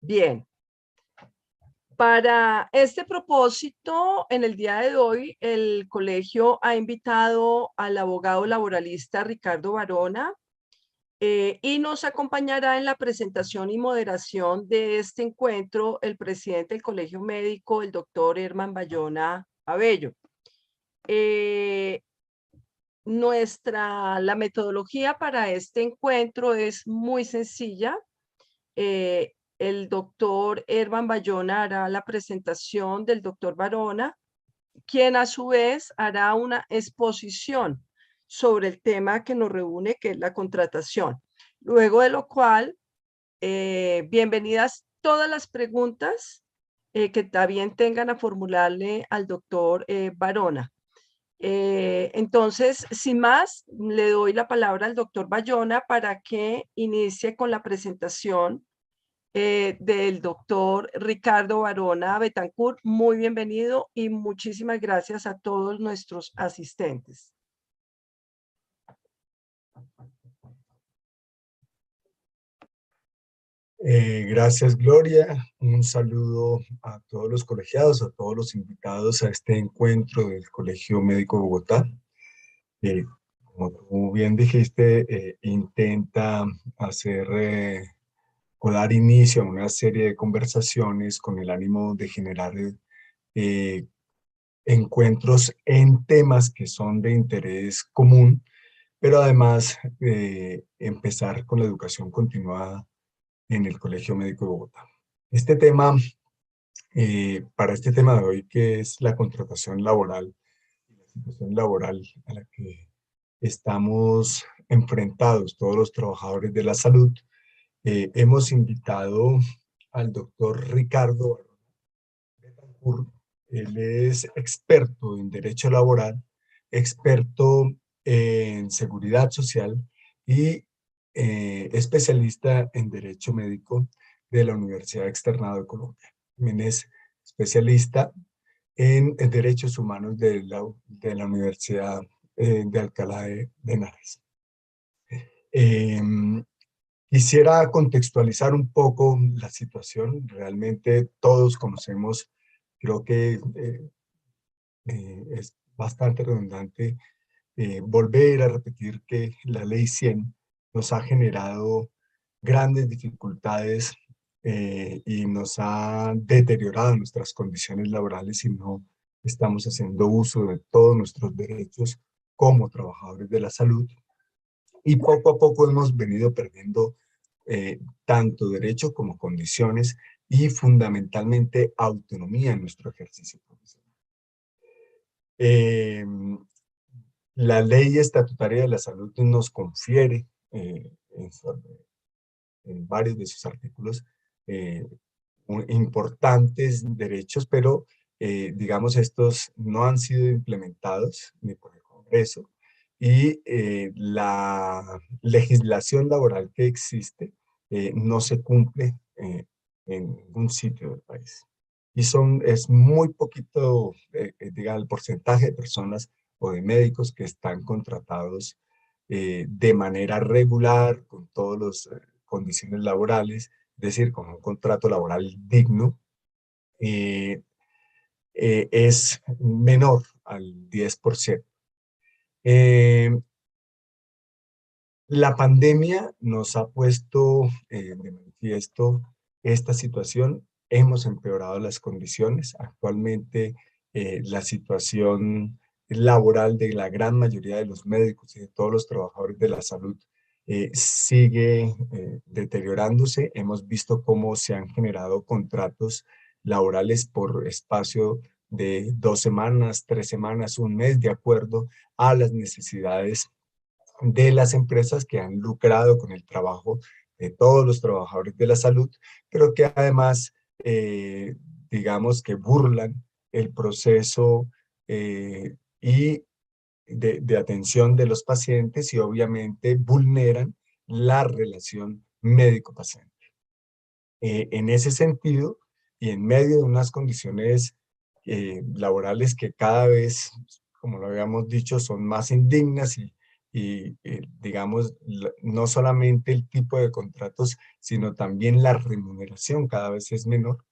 Bien, para este propósito, en el día de hoy, el colegio ha invitado al abogado laboralista Ricardo Barona y nos acompañará en la presentación y moderación de este encuentro el presidente del Colegio Médico, el doctor Herman Bayona Abello. Eh, la metodología para este encuentro es muy sencilla. El doctor Herman Bayona hará la presentación del doctor Barona, quien a su vez hará una exposición sobre el tema que nos reúne, que es la contratación. Luego de lo cual, bienvenidas todas las preguntas que también tengan a formularle al doctor Barona. Entonces, sin más, le doy la palabra al doctor Bayona para que inicie con la presentación del doctor Ricardo Barona Betancourt. Muy bienvenido y muchísimas gracias a todos nuestros asistentes. Gracias, Gloria. Un saludo a todos los colegiados, a todos los invitados a este encuentro del Colegio Médico de Bogotá. Como tú bien dijiste, intenta hacer o dar inicio a una serie de conversaciones con el ánimo de generar encuentros en temas que son de interés común, pero además empezar con la educación continuada en el Colegio Médico de Bogotá. Este tema, para este tema de hoy, que es la contratación laboral, la situación laboral a la que estamos enfrentados todos los trabajadores de la salud, hemos invitado al doctor Ricardo Betancourt. Él es experto en derecho laboral, experto en seguridad social y especialista en derecho médico de la Universidad Externado de Colombia. También es especialista en derechos humanos de la Universidad de Alcalá de Henares. Quisiera contextualizar un poco la situación. Realmente todos conocemos, creo que es bastante redundante volver a repetir que la Ley 100 nos ha generado grandes dificultades y nos ha deteriorado nuestras condiciones laborales si no estamos haciendo uso de todos nuestros derechos como trabajadores de la salud. Y poco a poco hemos venido perdiendo tanto derecho como condiciones y fundamentalmente autonomía en nuestro ejercicio profesional. La ley estatutaria de la salud nos confiere en varios de sus artículos importantes derechos, pero digamos estos no han sido implementados ni por el Congreso y la legislación laboral que existe no se cumple en ningún sitio del país. Y es muy poquito, diga, el porcentaje de personas o de médicos que están contratados de manera regular, con todas las condiciones laborales, es decir, con un contrato laboral digno, es menor al 10%. La pandemia nos ha puesto de manifiesto esta situación. Hemos empeorado las condiciones. Actualmente la situación laboral de la gran mayoría de los médicos y de todos los trabajadores de la salud sigue deteriorándose. Hemos visto cómo se han generado contratos laborales por espacio de 2 semanas, 3 semanas, un mes, de acuerdo a las necesidades de las empresas que han lucrado con el trabajo de todos los trabajadores de la salud, pero que además, digamos que burlan el proceso y de atención de los pacientes y obviamente vulneran la relación médico-paciente. En ese sentido, y en medio de unas condiciones laborales que cada vez, como lo habíamos dicho, son más indignas y y digamos, no solamente el tipo de contratos, sino también la remuneración cada vez es menor.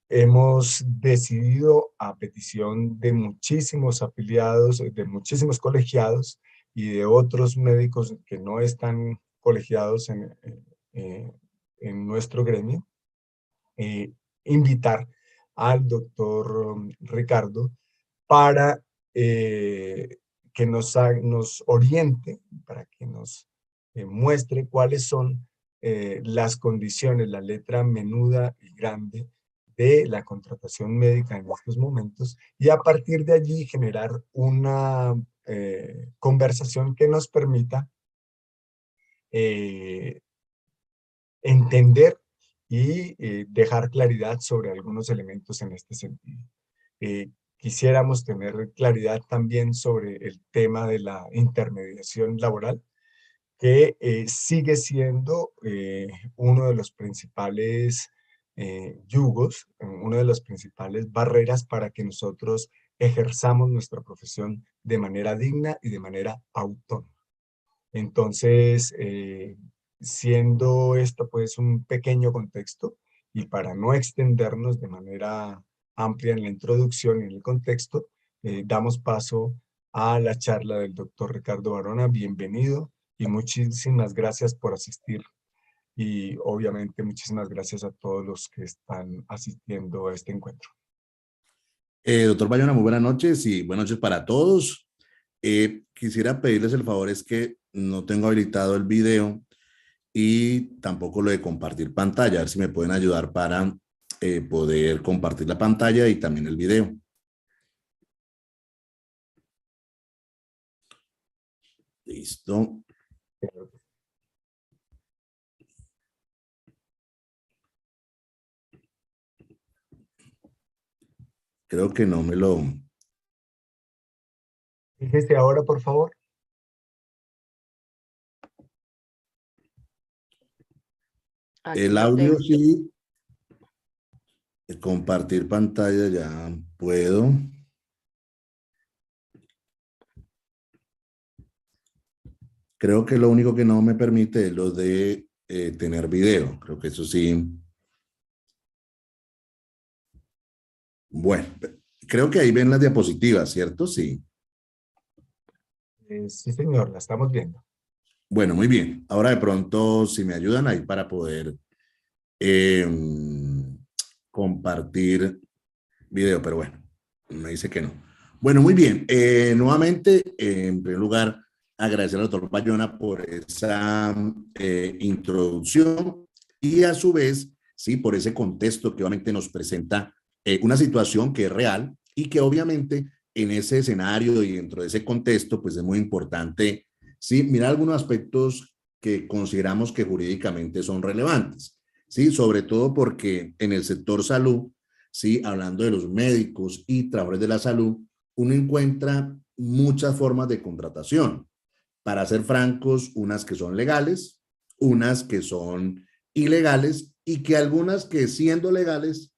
Hemos decidido, a petición de muchísimos afiliados, de muchísimos colegiados y de otros médicos que no están colegiados en nuestro gremio, eh, invitar al doctor Ricardo para que nos oriente, para que nos muestre cuáles son las condiciones, la letra menuda y grande de la contratación médica en estos momentos, y a partir de allí generar una conversación que nos permita eh, entender y dejar claridad sobre algunos elementos en este sentido. Quisiéramos tener claridad también sobre el tema de la intermediación laboral, que sigue siendo uno de los principales yugos, una de las principales barreras para que nosotros ejerzamos nuestra profesión de manera digna y de manera autónoma. Entonces, siendo esto pues un pequeño contexto, y para no extendernos de manera amplia en la introducción y en el contexto, damos paso a la charla del doctor Ricardo Barona. Bienvenido y muchísimas gracias por asistir. Y obviamente muchísimas gracias a todos los que están asistiendo a este encuentro. Doctor Bayona, muy buenas noches y buenas noches para todos. Quisiera pedirles el favor, es que no tengo habilitado el video y tampoco lo de compartir pantalla. A ver si me pueden ayudar para poder compartir la pantalla y también el video. Listo. Creo que no me lo... Fíjese ahora, por favor. Aquí El lo audio tengo. sí. Compartir pantalla ya puedo. Creo que lo único que no me permite es lo de tener video. Creo que eso sí. Bueno, creo que ahí ven las diapositivas, ¿cierto? Sí. Sí, señor, la estamos viendo. Bueno, muy bien. Ahora de pronto, si me ayudan ahí para poder compartir video, pero bueno, me dice que no. Bueno, muy bien. Nuevamente, en primer lugar, agradecer al doctor Bayona por esa introducción y a su vez, sí, por ese contexto que obviamente nos presenta una situación que es real y que obviamente en ese escenario y dentro de ese contexto, pues es muy importante, sí, mirar algunos aspectos que consideramos que jurídicamente son relevantes, sí, sobre todo porque en el sector salud, sí, hablando de los médicos y trabajadores de la salud, uno encuentra muchas formas de contratación. Para ser francos, unas que son legales, unas que son ilegales y que algunas que siendo legales,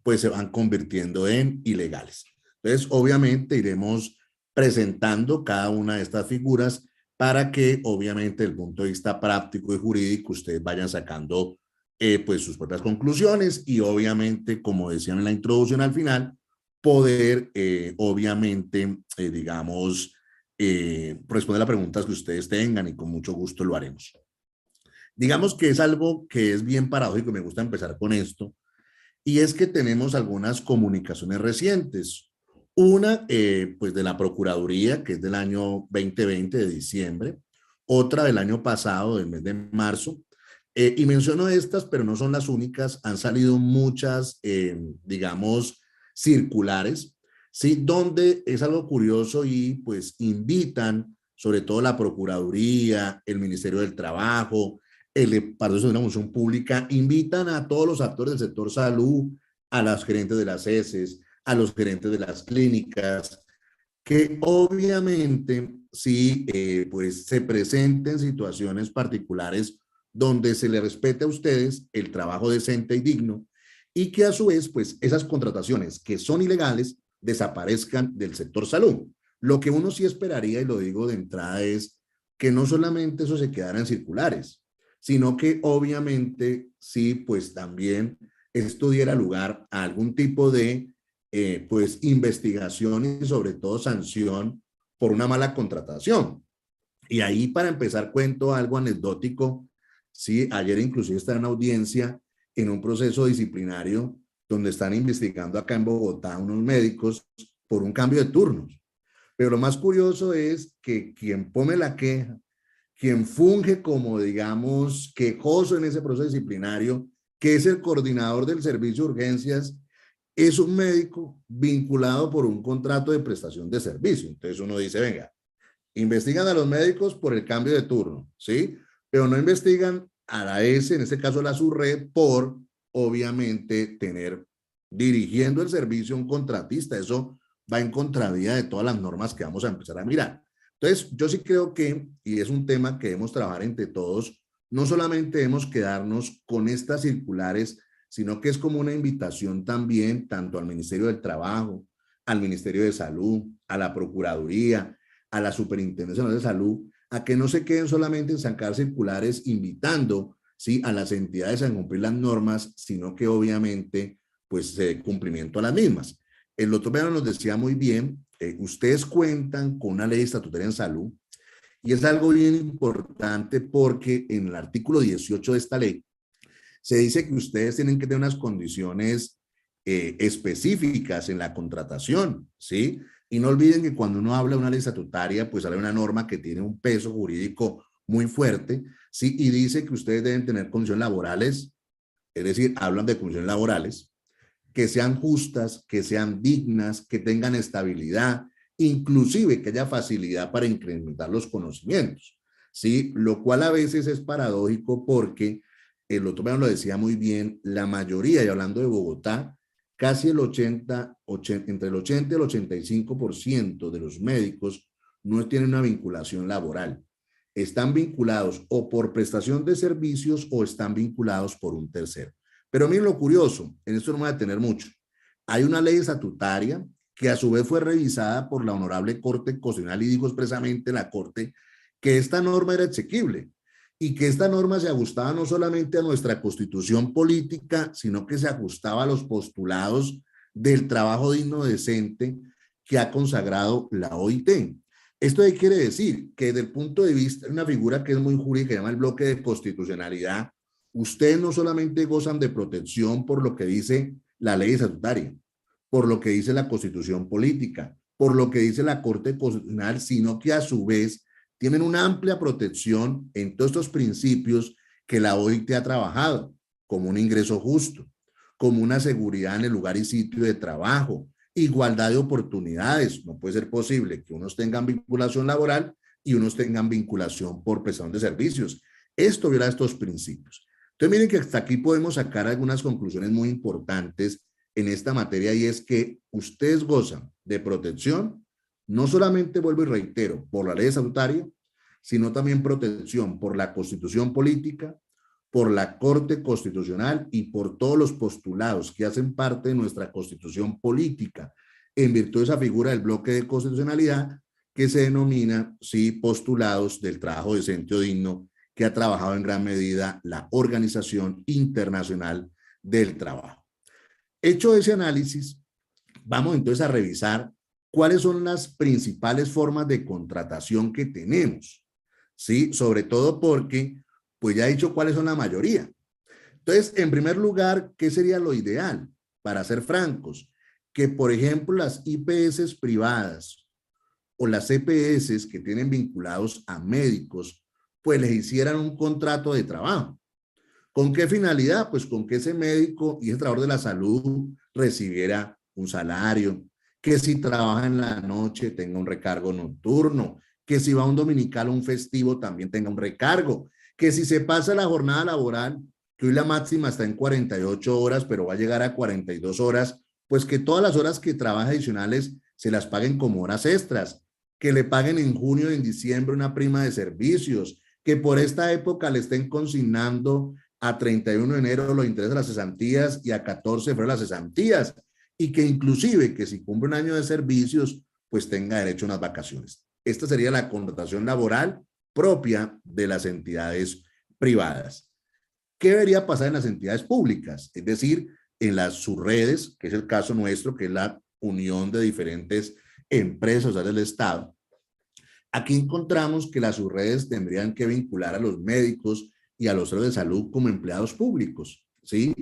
pues se van convirtiendo en ilegales. Entonces, obviamente iremos presentando cada una de estas figuras para que, obviamente, desde el punto de vista práctico y jurídico, ustedes vayan sacando pues sus propias conclusiones y, obviamente, como decían en la introducción al final, poder, obviamente, digamos, responder a preguntas que ustedes tengan y con mucho gusto lo haremos. Digamos que es algo que es bien paradójico y me gusta empezar con esto, y es que tenemos algunas comunicaciones recientes. Una, pues de la Procuraduría, que es del año 2020, de diciembre, otra del año pasado, del mes de marzo, y menciono estas, pero no son las únicas, han salido muchas, digamos, circulares, ¿sí? Donde es algo curioso y pues invitan, sobre todo la Procuraduría, el Ministerio del Trabajo, el Partido de una Función Pública, invitan a todos los actores del sector salud, a los gerentes de las ESES, a los gerentes de las clínicas, que obviamente sí, pues se presenten situaciones particulares donde se le respete a ustedes el trabajo decente y digno y que a su vez, pues esas contrataciones que son ilegales desaparezcan del sector salud. Lo que uno sí esperaría, y lo digo de entrada, es que no solamente eso se quedara en circulares, sino que obviamente sí, pues también esto diera lugar a algún tipo de pues investigación y sobre todo sanción por una mala contratación. Y ahí para empezar cuento algo anecdótico. Sí, ayer inclusive estaba en audiencia en un proceso disciplinario donde están investigando acá en Bogotá unos médicos por un cambio de turnos. Pero lo más curioso es que quien pone la queja, quien funge como, digamos, quejoso en ese proceso disciplinario, que es el coordinador del servicio de urgencias, es un médico vinculado por un contrato de prestación de servicio. Entonces uno dice, venga, investigan a los médicos por el cambio de turno, ¿sí? Pero no investigan a la S, en este caso la SURRE, por, obviamente, tener, dirigiendo el servicio un contratista. Eso va en contravía de todas las normas que vamos a empezar a mirar. Entonces, yo sí creo que, y es un tema que debemos trabajar entre todos, no solamente debemos quedarnos con estas circulares, sino que es como una invitación también, tanto al Ministerio del Trabajo, al Ministerio de Salud, a la Procuraduría, a la Superintendencia Nacional de Salud, a que no se queden solamente en sacar circulares invitando, ¿sí?, a las entidades a cumplir las normas, sino que obviamente pues se dé cumplimiento a las mismas. El otro día nos decía muy bien, ustedes cuentan con una ley estatutaria en salud y es algo bien importante porque en el artículo 18 de esta ley se dice que ustedes tienen que tener unas condiciones específicas en la contratación, ¿sí? Y no olviden que cuando uno habla de una ley estatutaria, pues sale una norma que tiene un peso jurídico muy fuerte, ¿sí? Y dice que ustedes deben tener condiciones laborales, es decir, hablan de condiciones laborales, que sean justas, que sean dignas, que tengan estabilidad, inclusive que haya facilidad para incrementar los conocimientos, ¿sí? Lo cual a veces es paradójico porque, el otro día lo decía muy bien, la mayoría, y hablando de Bogotá, casi el 80, entre el 80 y el 85% de los médicos no tienen una vinculación laboral. Están vinculados o por prestación de servicios o están vinculados por un tercero. Pero miren lo curioso, en esto no me voy a detener mucho. Hay una ley estatutaria que a su vez fue revisada por la Honorable Corte Constitucional y dijo expresamente la Corte que esta norma era exequible y que esta norma se ajustaba no solamente a nuestra constitución política, sino que se ajustaba a los postulados del trabajo digno decente que ha consagrado la OIT. ¿Esto qué quiere decir? Que desde el punto de vista de una figura que es muy jurídica, que se llama el bloque de constitucionalidad, ustedes no solamente gozan de protección por lo que dice la ley estatutaria, por lo que dice la constitución política, por lo que dice la Corte Constitucional, sino que a su vez tienen una amplia protección en todos estos principios que la OIT ha trabajado, como un ingreso justo, como una seguridad en el lugar y sitio de trabajo, igualdad de oportunidades. No puede ser posible que unos tengan vinculación laboral y unos tengan vinculación por prestación de servicios. Esto viola estos principios. Entonces miren que hasta aquí podemos sacar algunas conclusiones muy importantes en esta materia y es que ustedes gozan de protección, no solamente, vuelvo y reitero, por la ley estatutaria, sino también protección por la Constitución política, por la Corte Constitucional y por todos los postulados que hacen parte de nuestra Constitución política en virtud de esa figura del bloque de constitucionalidad que se denomina, sí, postulados del trabajo decente o digno que ha trabajado en gran medida la Organización Internacional del Trabajo. Hecho ese análisis, vamos entonces a revisar cuáles son las principales formas de contratación que tenemos, ¿sí? Sobre todo porque, pues ya he dicho cuáles son la mayoría. Entonces, en primer lugar, ¿qué sería lo ideal? Para ser francos, que por ejemplo las IPS privadas o las EPS que tienen vinculados a médicos, pues les hicieran un contrato de trabajo. ¿Con qué finalidad? Pues con que ese médico y ese trabajador de la salud recibiera un salario, que si trabaja en la noche tenga un recargo nocturno, que si va a un dominical o un festivo también tenga un recargo, que si se pasa la jornada laboral, que hoy la máxima está en 48 horas, pero va a llegar a 42 horas, pues que todas las horas que trabaja adicionales se las paguen como horas extras, que le paguen en junio y en diciembre una prima de servicios, que por esta época le estén consignando a 31 de enero los intereses de las cesantías y a 14 de febrero las cesantías, y que inclusive que si cumple un año de servicios, pues tenga derecho a unas vacaciones. Esta sería la contratación laboral propia de las entidades privadas. ¿Qué debería pasar en las entidades públicas? Es decir, en las subredes, que es el caso nuestro, que es la unión de diferentes empresas del Estado. Aquí encontramos que las subredes tendrían que vincular a los médicos y a los centros de salud como empleados públicos, ¿sí?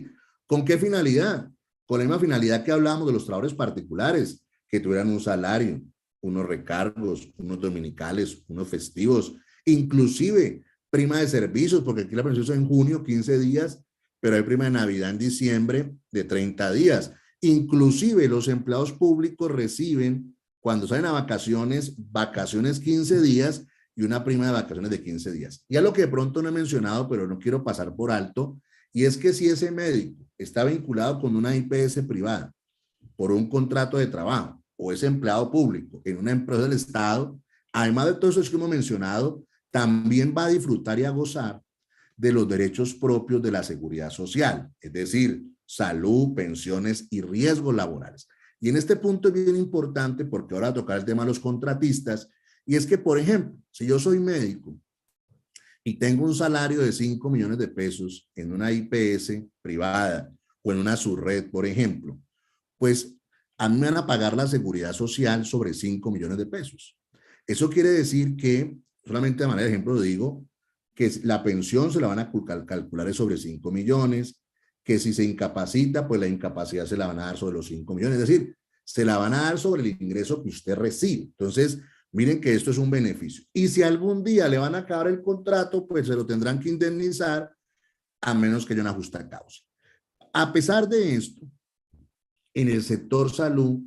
¿Con qué finalidad? Con la misma finalidad que hablamos de los trabajadores particulares, que tuvieran un salario, unos recargos, unos dominicales, unos festivos, inclusive prima de servicios, porque aquí la pensión es en junio, 15 días, pero hay prima de Navidad en diciembre de 30 días. Inclusive los empleados públicos reciben, cuando salen a vacaciones, vacaciones 15 días y una prima de vacaciones de 15 días. Y a lo que de pronto no he mencionado, pero no quiero pasar por alto, y es que si ese médico está vinculado con una IPS privada por un contrato de trabajo o es empleado público en una empresa del Estado, además de todo eso que hemos mencionado, también va a disfrutar y a gozar de los derechos propios de la seguridad social, es decir, salud, pensiones y riesgos laborales. Y en este punto es bien importante porque ahora va a tocar el tema de los contratistas, y es que, por ejemplo, si yo soy médico y tengo un salario de 5 millones de pesos en una IPS privada o en una subred, por ejemplo, pues a mí me van a pagar la seguridad social sobre 5 millones de pesos. Eso quiere decir que, solamente de manera de ejemplo digo, que la pensión se la van a calcular sobre 5 millones, que si se incapacita, pues la incapacidad se la van a dar sobre los 5 millones, es decir, se la van a dar sobre el ingreso que usted recibe. Entonces, miren que esto es un beneficio. Y si algún día le van a acabar el contrato, pues se lo tendrán que indemnizar a menos que haya una justa causa. A pesar de esto, en el sector salud,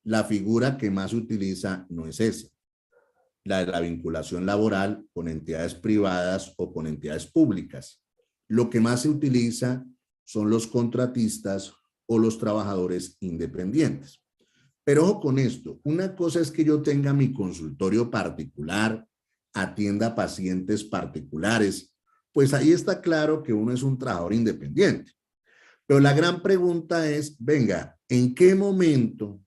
la figura que más se utiliza no es esa, la de la vinculación laboral con entidades privadas o con entidades públicas. Lo que más se utiliza son los contratistas o los trabajadores independientes. Pero ojo con esto, una cosa es que yo tenga mi consultorio particular, atienda pacientes particulares, pues ahí está claro que uno es un trabajador independiente. Pero la gran pregunta es, venga, ¿en qué momento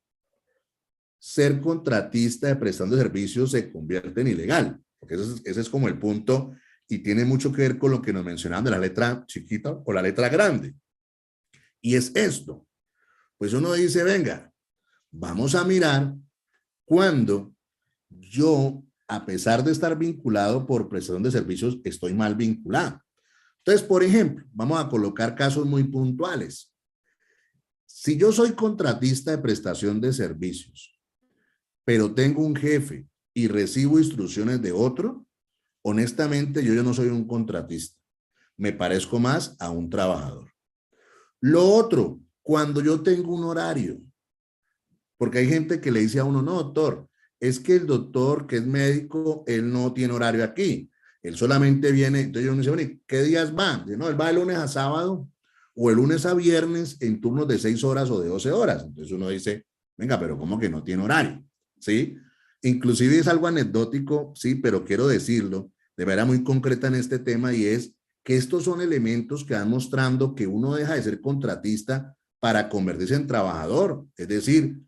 ser contratista de prestación de servicios se convierte en ilegal? Porque ese es como el punto y tiene mucho que ver con lo que nos mencionaban de la letra chiquita o la letra grande. Y es esto. Pues uno dice, venga, vamos a mirar cuando yo, a pesar de estar vinculado por prestación de servicios, estoy mal vinculado. Entonces, por ejemplo, vamos a colocar casos muy puntuales. Si yo soy contratista de prestación de servicios, pero tengo un jefe y recibo instrucciones de otro, honestamente yo no soy un contratista. Me parezco más a un trabajador. Lo otro, cuando yo tengo un horario, porque hay gente que le dice a uno, no, doctor, es que el doctor que es médico, él no tiene horario aquí. Él solamente viene, entonces uno dice, bueno, ¿qué días va? Dice, no, él va de lunes a sábado o de lunes a viernes en turnos de 6 horas o de 12 horas. Entonces uno dice, venga, pero ¿cómo que no tiene horario? ¿Sí? Inclusive es algo anecdótico, sí, pero quiero decirlo de manera muy concreta en este tema, y es que estos son elementos que van mostrando que uno deja de ser contratista para convertirse en trabajador. Es decir,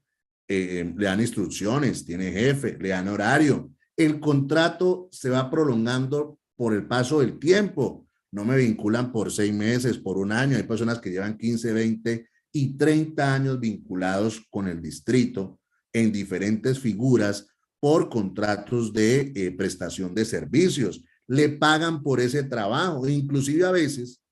le dan instrucciones, tiene jefe, le dan horario. El contrato se va prolongando por el paso del tiempo. No me vinculan por 6 meses, por un año. Hay personas que llevan 15, 20 y 30 años vinculados con el distrito en diferentes figuras por contratos de prestación de servicios. Le pagan por ese trabajo, inclusive a veces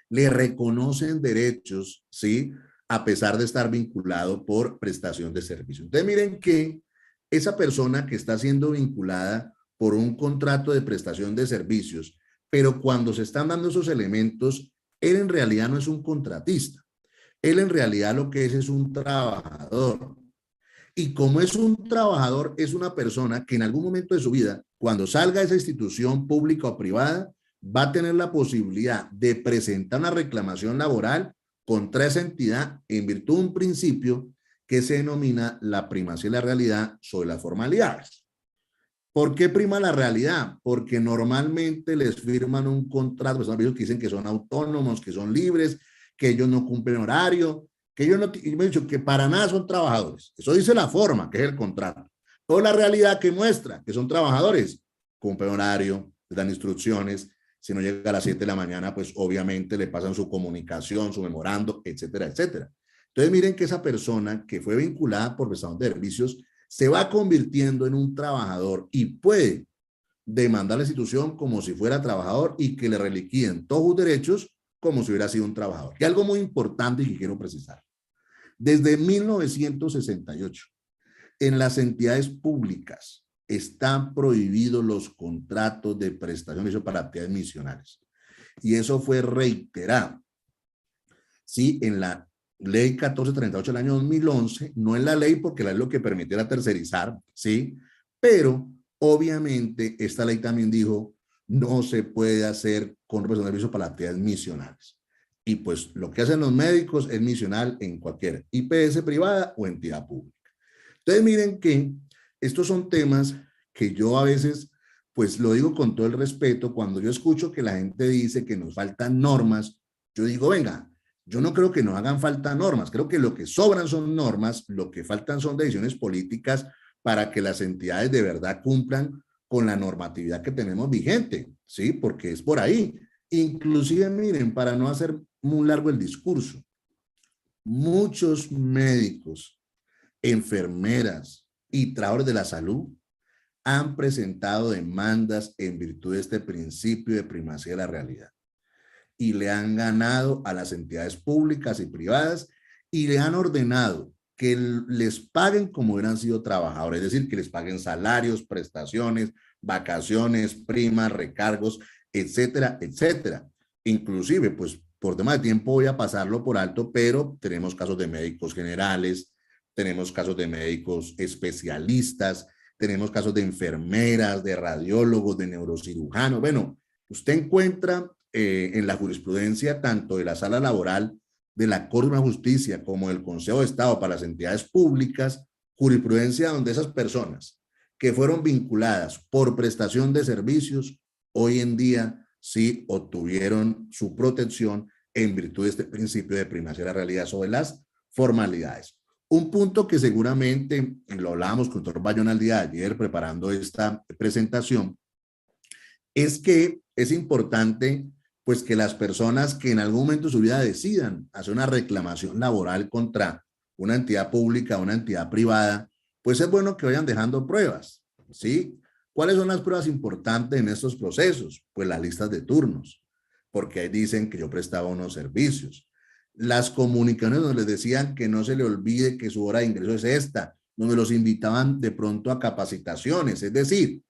le reconocen derechos, ¿sí?, a pesar de estar vinculado por prestación de servicios. Entonces miren que esa persona que está siendo vinculada por un contrato de prestación de servicios, pero cuando se están dando esos elementos, él en realidad no es un contratista. Él en realidad lo que es un trabajador. Y como es un trabajador, es una persona que en algún momento de su vida, cuando salga de esa institución pública o privada, va a tener la posibilidad de presentar una reclamación laboral contra esa entidad en virtud de un principio que se denomina la primacía de la realidad sobre las formalidades. ¿Por qué prima la realidad? Porque normalmente les firman un contrato, pues son aquellos que dicen que son autónomos, que son libres, que ellos no cumplen horario, que yo no, yo me he dicho que para nada son trabajadores. Eso dice la forma, que es el contrato. Pero la realidad que muestra que son trabajadores, cumplen horario, les dan instrucciones. Si no llega a las 7 de la mañana, pues obviamente le pasan su comunicación, su memorando, etcétera, etcétera. Entonces miren que esa persona que fue vinculada por prestación de servicios se va convirtiendo en un trabajador y puede demandar a la institución como si fuera trabajador y que le reliquien todos sus derechos como si hubiera sido un trabajador. Y algo muy importante y que quiero precisar. Desde 1968, en las entidades públicas están prohibidos los contratos de prestación para actividades misionales. Y eso fue reiterado, ¿sí? En la ley 1438 del año 2011, no en la ley porque la ley lo que permitiera tercerizar, ¿sí? Pero obviamente esta ley también dijo no se puede hacer con prestación de servicios para actividades misionales. Y pues lo que hacen los médicos es misional en cualquier IPS privada o entidad pública. Entonces miren que estos son temas que yo a veces, pues lo digo con todo el respeto, cuando yo escucho que la gente dice que nos faltan normas, yo digo, venga, yo no creo que nos hagan falta normas, creo que lo que sobran son normas, lo que faltan son decisiones políticas para que las entidades de verdad cumplan con la normatividad que tenemos vigente, ¿sí? Porque es por ahí. Inclusive, miren, para no hacer muy largo el discurso, muchos médicos, enfermeras y trabajadores de la salud han presentado demandas en virtud de este principio de primacía de la realidad y le han ganado a las entidades públicas y privadas y le han ordenado que les paguen como hubieran sido trabajadores, es decir, que les paguen salarios, prestaciones, vacaciones, primas, recargos, etcétera, etcétera. Inclusive, pues por tema de tiempo voy a pasarlo por alto, pero tenemos casos de médicos generales, tenemos casos de médicos especialistas, tenemos casos de enfermeras, de radiólogos, de neurocirujanos. Bueno, usted encuentra en la jurisprudencia tanto de la sala laboral de la Corte de Justicia como del Consejo de Estado para las entidades públicas, jurisprudencia donde esas personas que fueron vinculadas por prestación de servicios, hoy en día sí obtuvieron su protección en virtud de este principio de primacía de la realidad sobre las formalidades. Un punto que seguramente lo hablábamos con el doctor Bayona el día de ayer preparando esta presentación, es que es importante pues que las personas que en algún momento de su vida decidan hacer una reclamación laboral contra una entidad pública, una entidad privada, pues es bueno que vayan dejando pruebas, ¿sí? ¿Cuáles son las pruebas importantes en estos procesos? Pues las listas de turnos, porque ahí dicen que yo prestaba unos servicios. Las comunicaciones donde les decían que no se le olvide que su hora de ingreso es esta, donde los invitaban de pronto a capacitaciones, es decir,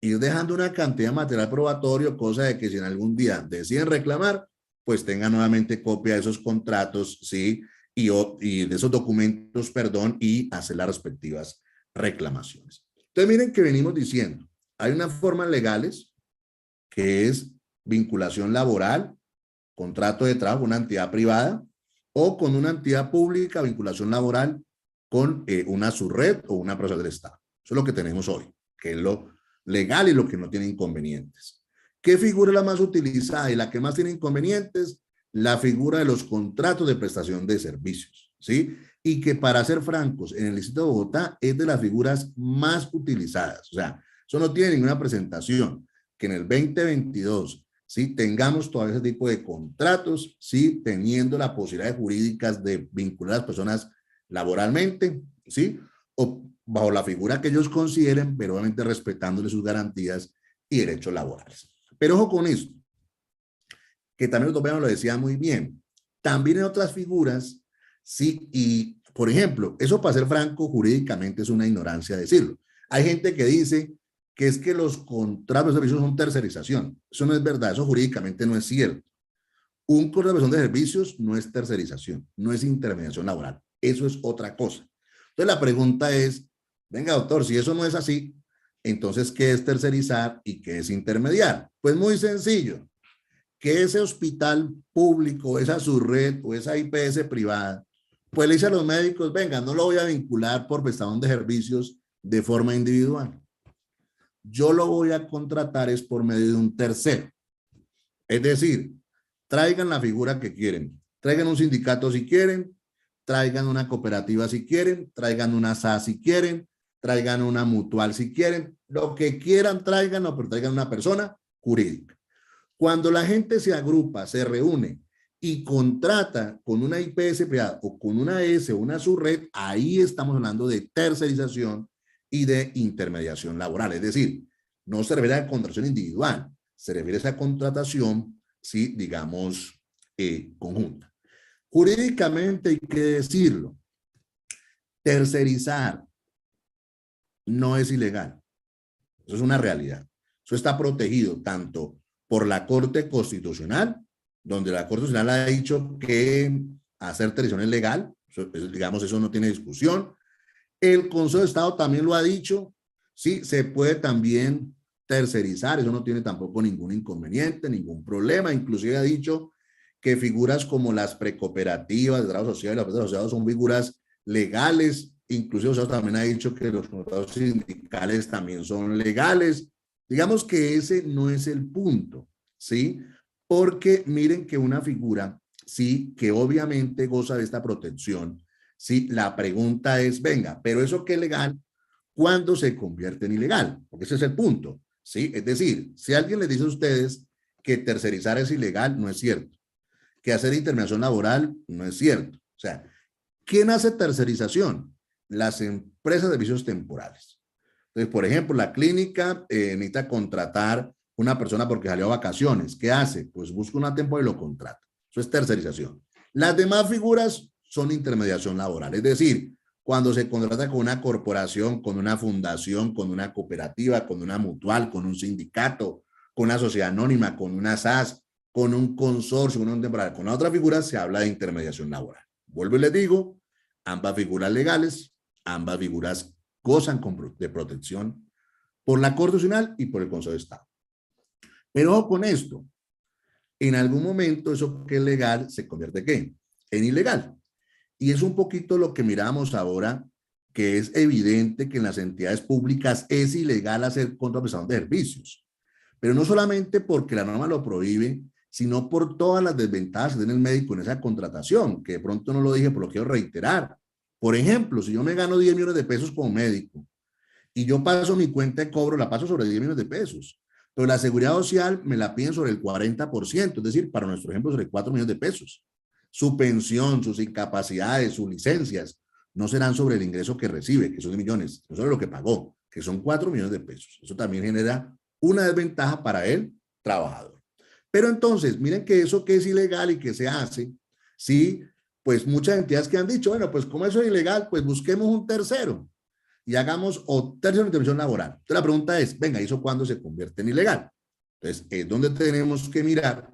ir dejando una cantidad de material probatorio, cosa de que si en algún día deciden reclamar, pues tengan nuevamente copia de esos contratos, ¿sí? Y de esos documentos, perdón, y hacer las respectivas reclamaciones. Entonces miren que venimos diciendo, hay unas formas legales que es vinculación laboral, contrato de trabajo con una entidad privada o con una entidad pública, vinculación laboral con una subred o una empresa del Estado. Eso es lo que tenemos hoy, que es lo legal y lo que no tiene inconvenientes. ¿Qué figura es la más utilizada y la que más tiene inconvenientes? La figura de los contratos de prestación de servicios, ¿sí? Y que para ser francos, en el Distrito de Bogotá es de las figuras más utilizadas. O sea, eso no tiene ninguna presentación. Que en el 2022, ¿sí? Tengamos todavía ese tipo de contratos, ¿sí? Teniendo las posibilidades jurídicas de vincular a las personas laboralmente, ¿sí? O bajo la figura que ellos consideren, pero obviamente respetándole sus garantías y derechos laborales. Pero ojo con esto, que también los dominicanos lo decían muy bien. También en otras figuras, sí, y por ejemplo, eso para ser franco, jurídicamente es una ignorancia decirlo. Hay gente que dice que es que los contratos de servicios son tercerización. Eso no es verdad, eso jurídicamente no es cierto. Un contrato de prestación de servicios no es tercerización, no es intermediación laboral. Eso es otra cosa. Entonces la pregunta es, venga doctor, si eso no es así, entonces ¿qué es tercerizar y qué es intermediar? Pues muy sencillo, que ese hospital público, esa subred o esa IPS privada, pues le dice a los médicos, venga, no lo voy a vincular por prestación de servicios de forma individual. Yo lo voy a contratar es por medio de un tercero. Es decir, traigan la figura que quieren, traigan un sindicato si quieren, traigan una cooperativa si quieren, traigan una SAS si quieren, traigan una mutual si quieren, lo que quieran traigan, pero traigan una persona jurídica. Cuando la gente se agrupa, se reúne y contrata con una IPS privada o con una ES o una subred, ahí estamos hablando de tercerización y de intermediación laboral. Es decir, no se refiere a contratación individual, se refiere a esa contratación, sí, digamos, conjunta. Jurídicamente hay que decirlo, tercerizar no es ilegal. Eso es una realidad. Eso está protegido tanto por la Corte Constitucional, donde la Corte Constitucional ha dicho que hacer tercerización es legal, digamos, eso no tiene discusión. El Consejo de Estado también lo ha dicho, sí, se puede también tercerizar, eso no tiene tampoco ningún inconveniente, ningún problema, inclusive ha dicho que figuras como las precooperativas de trabajo social y las empresas asociadas son figuras legales, inclusive también ha dicho que los contratos sindicales también son legales. Digamos que ese no es el punto, ¿sí? Porque miren que una figura, sí, que obviamente goza de esta protección, sí, la pregunta es, venga, pero eso que es legal, ¿cuándo se convierte en ilegal? Porque ese es el punto, ¿sí? Es decir, si alguien les dice a ustedes que tercerizar es ilegal, no es cierto. Que hacer intermediación laboral, no es cierto. O sea, ¿quién hace tercerización? Las empresas de servicios temporales. Entonces, por ejemplo, la clínica necesita contratar una persona porque salió a vacaciones. ¿Qué hace? Pues busca una temporada y lo contrata. Eso es tercerización. Las demás figuras son intermediación laboral. Es decir, cuando se contrata con una corporación, con una fundación, con una cooperativa, con una mutual, con un sindicato, con una sociedad anónima, con una SAS, con un consorcio, con un temporal, con otra figura, se habla de intermediación laboral. Vuelvo y les digo, ambas figuras legales, ambas figuras gozan de protección por la Corte Constitucional y por el Consejo de Estado. Pero ojo con esto, en algún momento eso que es legal se convierte ¿qué? En ilegal. Y es un poquito lo que miramos ahora, que es evidente que en las entidades públicas es ilegal hacer contraprestación de servicios. Pero no solamente porque la norma lo prohíbe, sino por todas las desventajas que tiene el médico en esa contratación, que de pronto no lo dije, pero lo quiero reiterar. Por ejemplo, si yo me gano 10 millones de pesos como médico y yo paso mi cuenta de cobro, la paso sobre 10 millones de pesos, pero la seguridad social me la piden sobre el 40%, es decir, para nuestro ejemplo, sobre 4 millones de pesos. Su pensión, sus incapacidades, sus licencias, no serán sobre el ingreso que recibe, que son de millones, no sobre lo que pagó, que son 4 millones de pesos. Eso también genera una desventaja para el trabajador. Pero entonces, miren que eso que es ilegal y que se hace, sí, pues muchas entidades que han dicho, bueno, pues como eso es ilegal, pues busquemos un tercero y hagamos o tercero de intervención laboral. Entonces la pregunta es, venga, ¿eso cuándo se convierte en ilegal? Entonces, es donde tenemos que mirar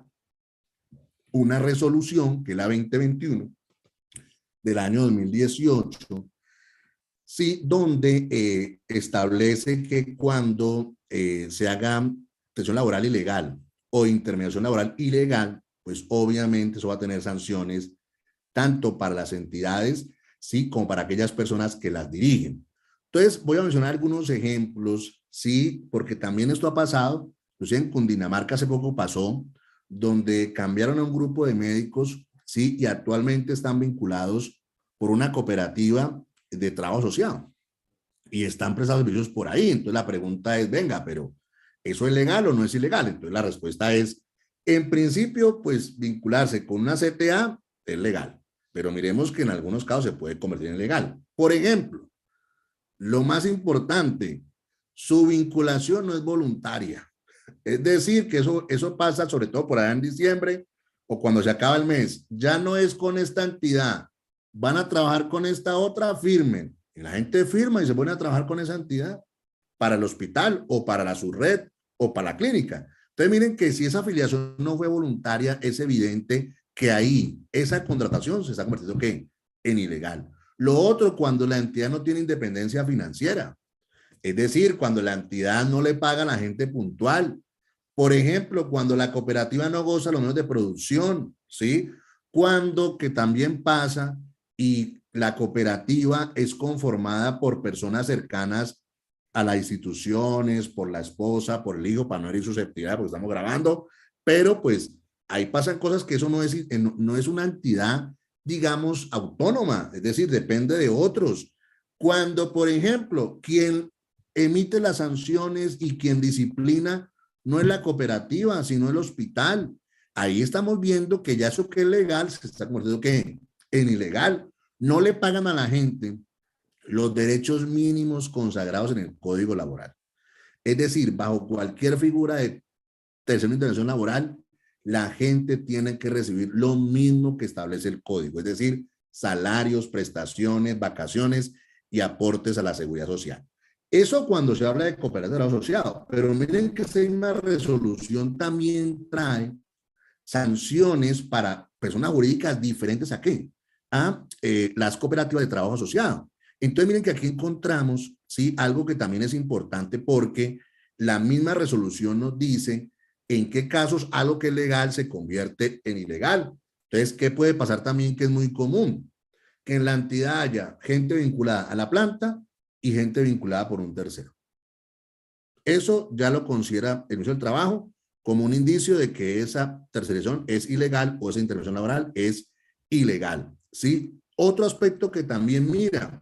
una resolución, que es la 2021 del año 2018, sí, donde establece que cuando se haga intervención laboral ilegal o intermediación laboral ilegal, pues obviamente eso va a tener sanciones tanto para las entidades, sí, como para aquellas personas que las dirigen. Entonces, voy a mencionar algunos ejemplos, sí, porque también esto ha pasado, inclusive en Cundinamarca hace poco pasó, donde cambiaron a un grupo de médicos, sí, y actualmente están vinculados por una cooperativa de trabajo asociado y están prestando servicios por ahí. Entonces, la pregunta es, venga, pero ¿eso es legal o no es ilegal? Entonces, la respuesta es, en principio, pues vincularse con una CTA es legal, pero miremos que en algunos casos se puede convertir en legal. Por ejemplo, lo más importante, su vinculación no es voluntaria. Es decir, que eso pasa sobre todo por allá en diciembre o cuando se acaba el mes. Ya no es con esta entidad, van a trabajar con esta otra, firmen. Y la gente firma y se pone a trabajar con esa entidad para el hospital o para la subred o para la clínica. Entonces miren que si esa afiliación no fue voluntaria, es evidente que ahí esa contratación se está convirtiendo ¿qué? En ilegal. Lo otro, cuando la entidad no tiene independencia financiera. Es decir, cuando la entidad no le paga a la gente puntual. Por ejemplo, cuando la cooperativa no goza los medios de producción, ¿sí? Cuando, que también pasa, y la cooperativa es conformada por personas cercanas a las instituciones, por la esposa, por el hijo, para no herir susceptibilidad, porque estamos grabando, pero pues ahí pasan cosas que eso no es una entidad digamos, autónoma, es decir, depende de otros. Cuando, por ejemplo, quien emite las sanciones y quien disciplina no es la cooperativa, sino el hospital. Ahí estamos viendo que ya eso que es legal se está convirtiendo que en ilegal. No le pagan a la gente los derechos mínimos consagrados en el Código Laboral. Es decir, bajo cualquier figura de tercera intervención laboral, la gente tiene que recibir lo mismo que establece el código, es decir, salarios, prestaciones, vacaciones y aportes a la seguridad social. Eso cuando se habla de cooperación asociado, pero miren que esa misma resolución también trae sanciones para personas jurídicas diferentes a qué, a las cooperativas de trabajo asociado. Entonces miren que aquí encontramos, ¿sí?, algo que también es importante porque la misma resolución nos dice en qué casos algo que es legal se convierte en ilegal. Entonces, ¿qué puede pasar también que es muy común? Que en la entidad haya gente vinculada a la planta y gente vinculada por un tercero. Eso ya lo considera el Ministerio del Trabajo como un indicio de que esa tercerización es ilegal o esa intervención laboral es ilegal, ¿sí? Otro aspecto que también mira,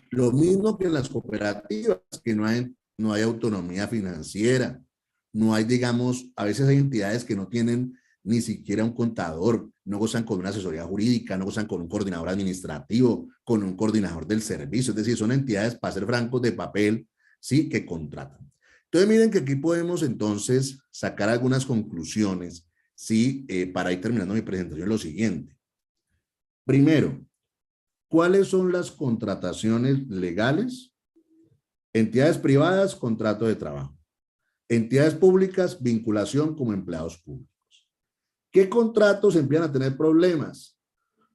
lo mismo que en las cooperativas, que no hay autonomía financiera, no hay, digamos, a veces hay entidades que no tienen ni siquiera un contador, no gozan con una asesoría jurídica, no gozan con un coordinador administrativo, con un coordinador del servicio, es decir, son entidades, para ser francos, de papel, sí, que contratan. Entonces, miren que aquí podemos entonces sacar algunas conclusiones, sí, para ir terminando mi presentación, lo siguiente. Primero, ¿cuáles son las contrataciones legales? Entidades privadas, contrato de trabajo. Entidades públicas, vinculación como empleados públicos. ¿Qué contratos empiezan a tener problemas?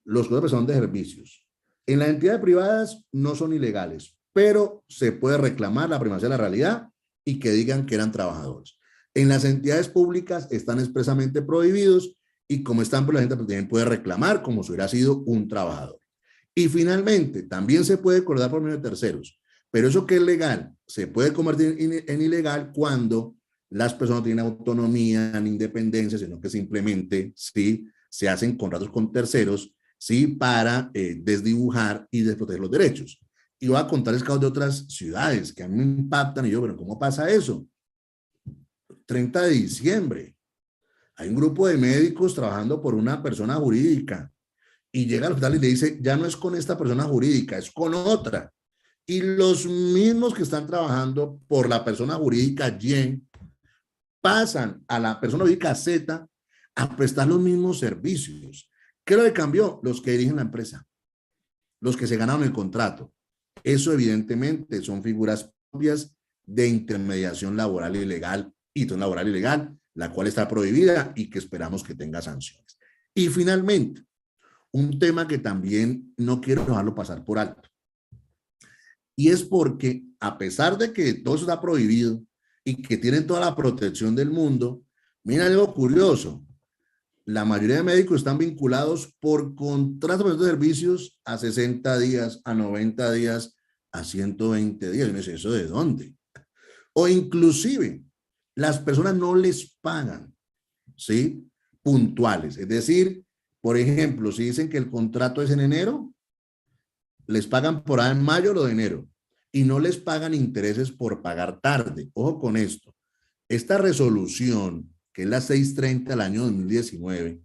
Los contratos son de servicios. En las entidades privadas no son ilegales, pero se puede reclamar la primacía de la realidad y que digan que eran trabajadores. En las entidades públicas están expresamente prohibidos y como están, pues la gente también puede reclamar como si hubiera sido un trabajador. Y finalmente, también se puede acordar por medio de terceros, pero eso que es legal se puede convertir en ilegal cuando las personas no tienen autonomía ni independencia, sino que simplemente sí, se hacen contratos con terceros, sí, para desdibujar y desproteger los derechos. Y voy a contarles casos de otras ciudades que a mí me impactan y yo, pero ¿cómo pasa eso? 30 de diciembre, hay un grupo de médicos trabajando por una persona jurídica y llega al hospital y le dice, ya no es con esta persona jurídica, es con otra. Y los mismos que están trabajando por la persona jurídica Y pasan a la persona jurídica Z a prestar los mismos servicios. ¿Qué es lo que cambió? Los que dirigen la empresa, los que se ganaron el contrato. Eso evidentemente son figuras propias de intermediación laboral ilegal y laboral ilegal, la cual está prohibida y que esperamos que tenga sanciones. Y finalmente, un tema que también no quiero dejarlo pasar por alto. Y es porque a pesar de que todo eso está prohibido y que tienen toda la protección del mundo, mira algo curioso. La mayoría de médicos están vinculados por contratos de servicios a 60 días, a 90 días, a 120 días. Y me dice, ¿eso de dónde? O inclusive, las personas no les pagan, ¿sí? Puntuales. Es decir, por ejemplo, si dicen que el contrato es en enero, les pagan por ahí en mayo o de enero y no les pagan intereses por pagar tarde. Ojo con esto. Esta resolución, que es la 630 del año 2019,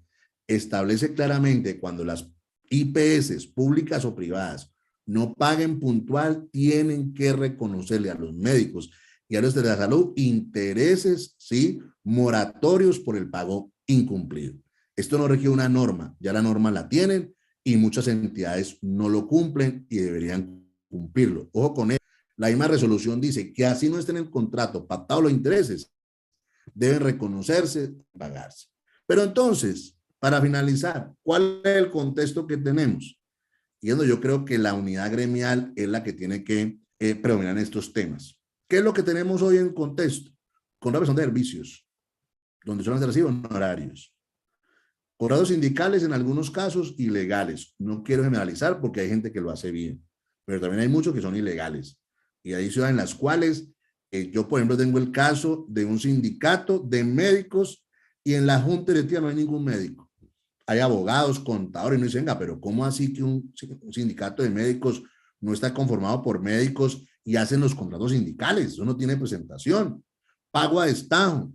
establece claramente cuando las IPS públicas o privadas no paguen puntual, tienen que reconocerle a los médicos y a los de la salud intereses, ¿sí?, moratorios por el pago incumplido. Esto no requiere una norma, ya la norma la tienen y muchas entidades no lo cumplen y deberían cumplirlo. Ojo con eso. La misma resolución dice que así no estén en el contrato pactados los intereses, deben reconocerse, pagarse. Pero entonces, para finalizar, ¿cuál es el contexto que tenemos? Y yo creo que la unidad gremial es la que tiene que predominar en estos temas. ¿Qué es lo que tenemos hoy en contexto? Contratación de servicios, donde son reciben honorarios. Contratos sindicales en algunos casos ilegales. No quiero generalizar porque hay gente que lo hace bien, pero también hay muchos que son ilegales. Y hay ciudades en las cuales yo, por ejemplo, tengo el caso de un sindicato de médicos y en la junta directiva no hay ningún médico. hay abogados, contadores, y no dicen, venga, pero ¿cómo así que un sindicato de médicos no está conformado por médicos y hacen los contratos sindicales? Eso no tiene presentación. Pago a destajo.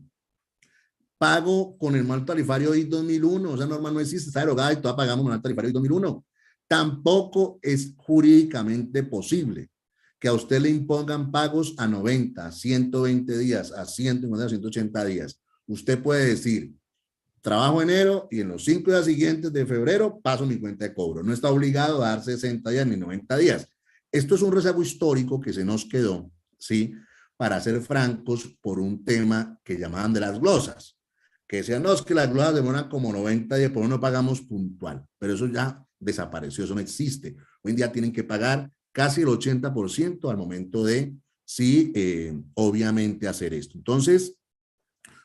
Pago con el marco tarifario I 2001, esa norma no existe, está derogada y todas pagamos con el tarifario I 2001. Tampoco es jurídicamente posible que a usted le impongan pagos a 90, 120 días, a 150, a 180 días. Usted puede decir, trabajo enero y en los 5 días siguientes de febrero paso mi cuenta de cobro. No está obligado a dar 60 días ni 90 días. Esto es un rezago histórico que se nos quedó, ¿sí? Para ser francos, por un tema que llamaban de las glosas. Que decían, no, es que las glosas demoran como 90 días, por uno pagamos puntual. Pero eso ya desapareció, eso no existe. Hoy en día tienen que pagar casi el 80% al momento de, sí, obviamente hacer esto. Entonces,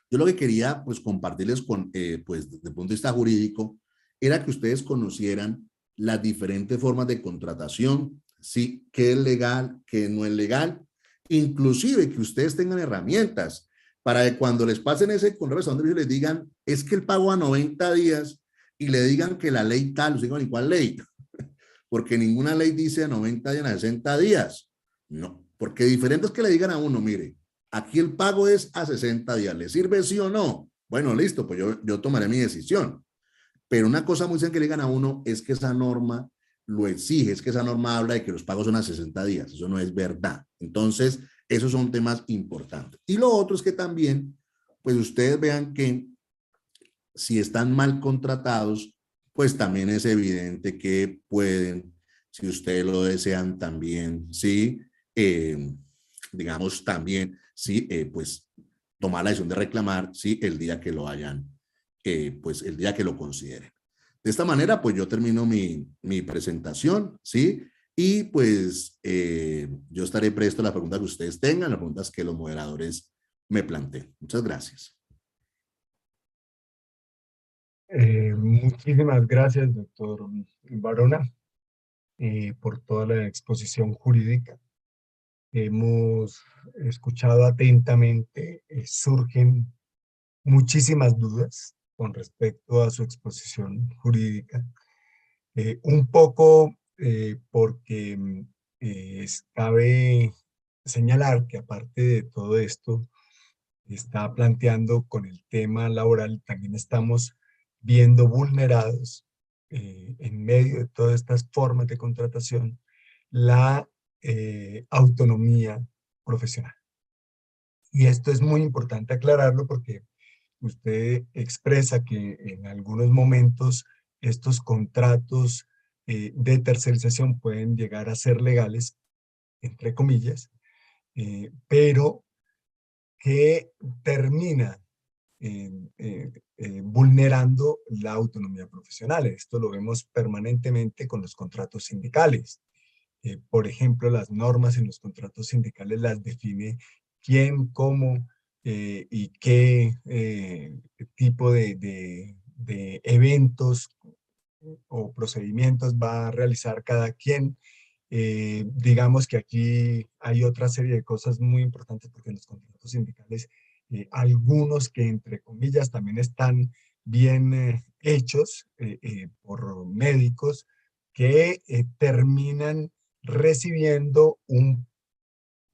yo lo que quería, pues, compartirles pues, desde el punto de vista jurídico, era que ustedes conocieran las diferentes formas de contratación, sí, qué es legal, qué no es legal, inclusive que ustedes tengan herramientas para que cuando les pasen ese contrato, donde les digan, es que el pago a 90 días y le digan que la ley tal, no sé ni cuál ley, porque ninguna ley dice a 90 días, a 60 días. No, porque diferente es que le digan a uno, mire, aquí el pago es a 60 días, ¿le sirve sí o no? Bueno, listo, pues yo tomaré mi decisión. Pero una cosa muy sencilla que le digan a uno es que esa norma lo exige, es que esa norma habla de que los pagos son a 60 días, eso no es verdad. Entonces, esos son temas importantes. Y lo otro es que también, pues ustedes vean que si están mal contratados, pues también es evidente que pueden, si ustedes lo desean también, sí, digamos también, sí, pues tomar la decisión de reclamar, sí, el día que lo hayan, pues el día que lo consideren. De esta manera, pues yo termino mi presentación, sí, y pues yo estaré presto a las preguntas que ustedes tengan, las preguntas que los moderadores me planteen. Muchas gracias. Muchísimas gracias, doctor Barona, por toda la exposición jurídica. Hemos escuchado atentamente, surgen muchísimas dudas con respecto a su exposición jurídica. Un poco porque cabe señalar que aparte de todo esto, está planteando con el tema laboral, también estamos viendo vulnerados en medio de todas estas formas de contratación la autonomía profesional. Y esto es muy importante aclararlo porque usted expresa que en algunos momentos estos contratos de tercerización pueden llegar a ser legales, entre comillas, pero que termina vulnerando la autonomía profesional. Esto lo vemos permanentemente con los contratos sindicales. Por ejemplo, las normas en los contratos sindicales las define quién, cómo y qué tipo de eventos o procedimientos va a realizar cada quien. Digamos que aquí hay otra serie de cosas muy importantes porque en los contratos sindicales, algunos que entre comillas también están bien hechos por médicos que terminan recibiendo un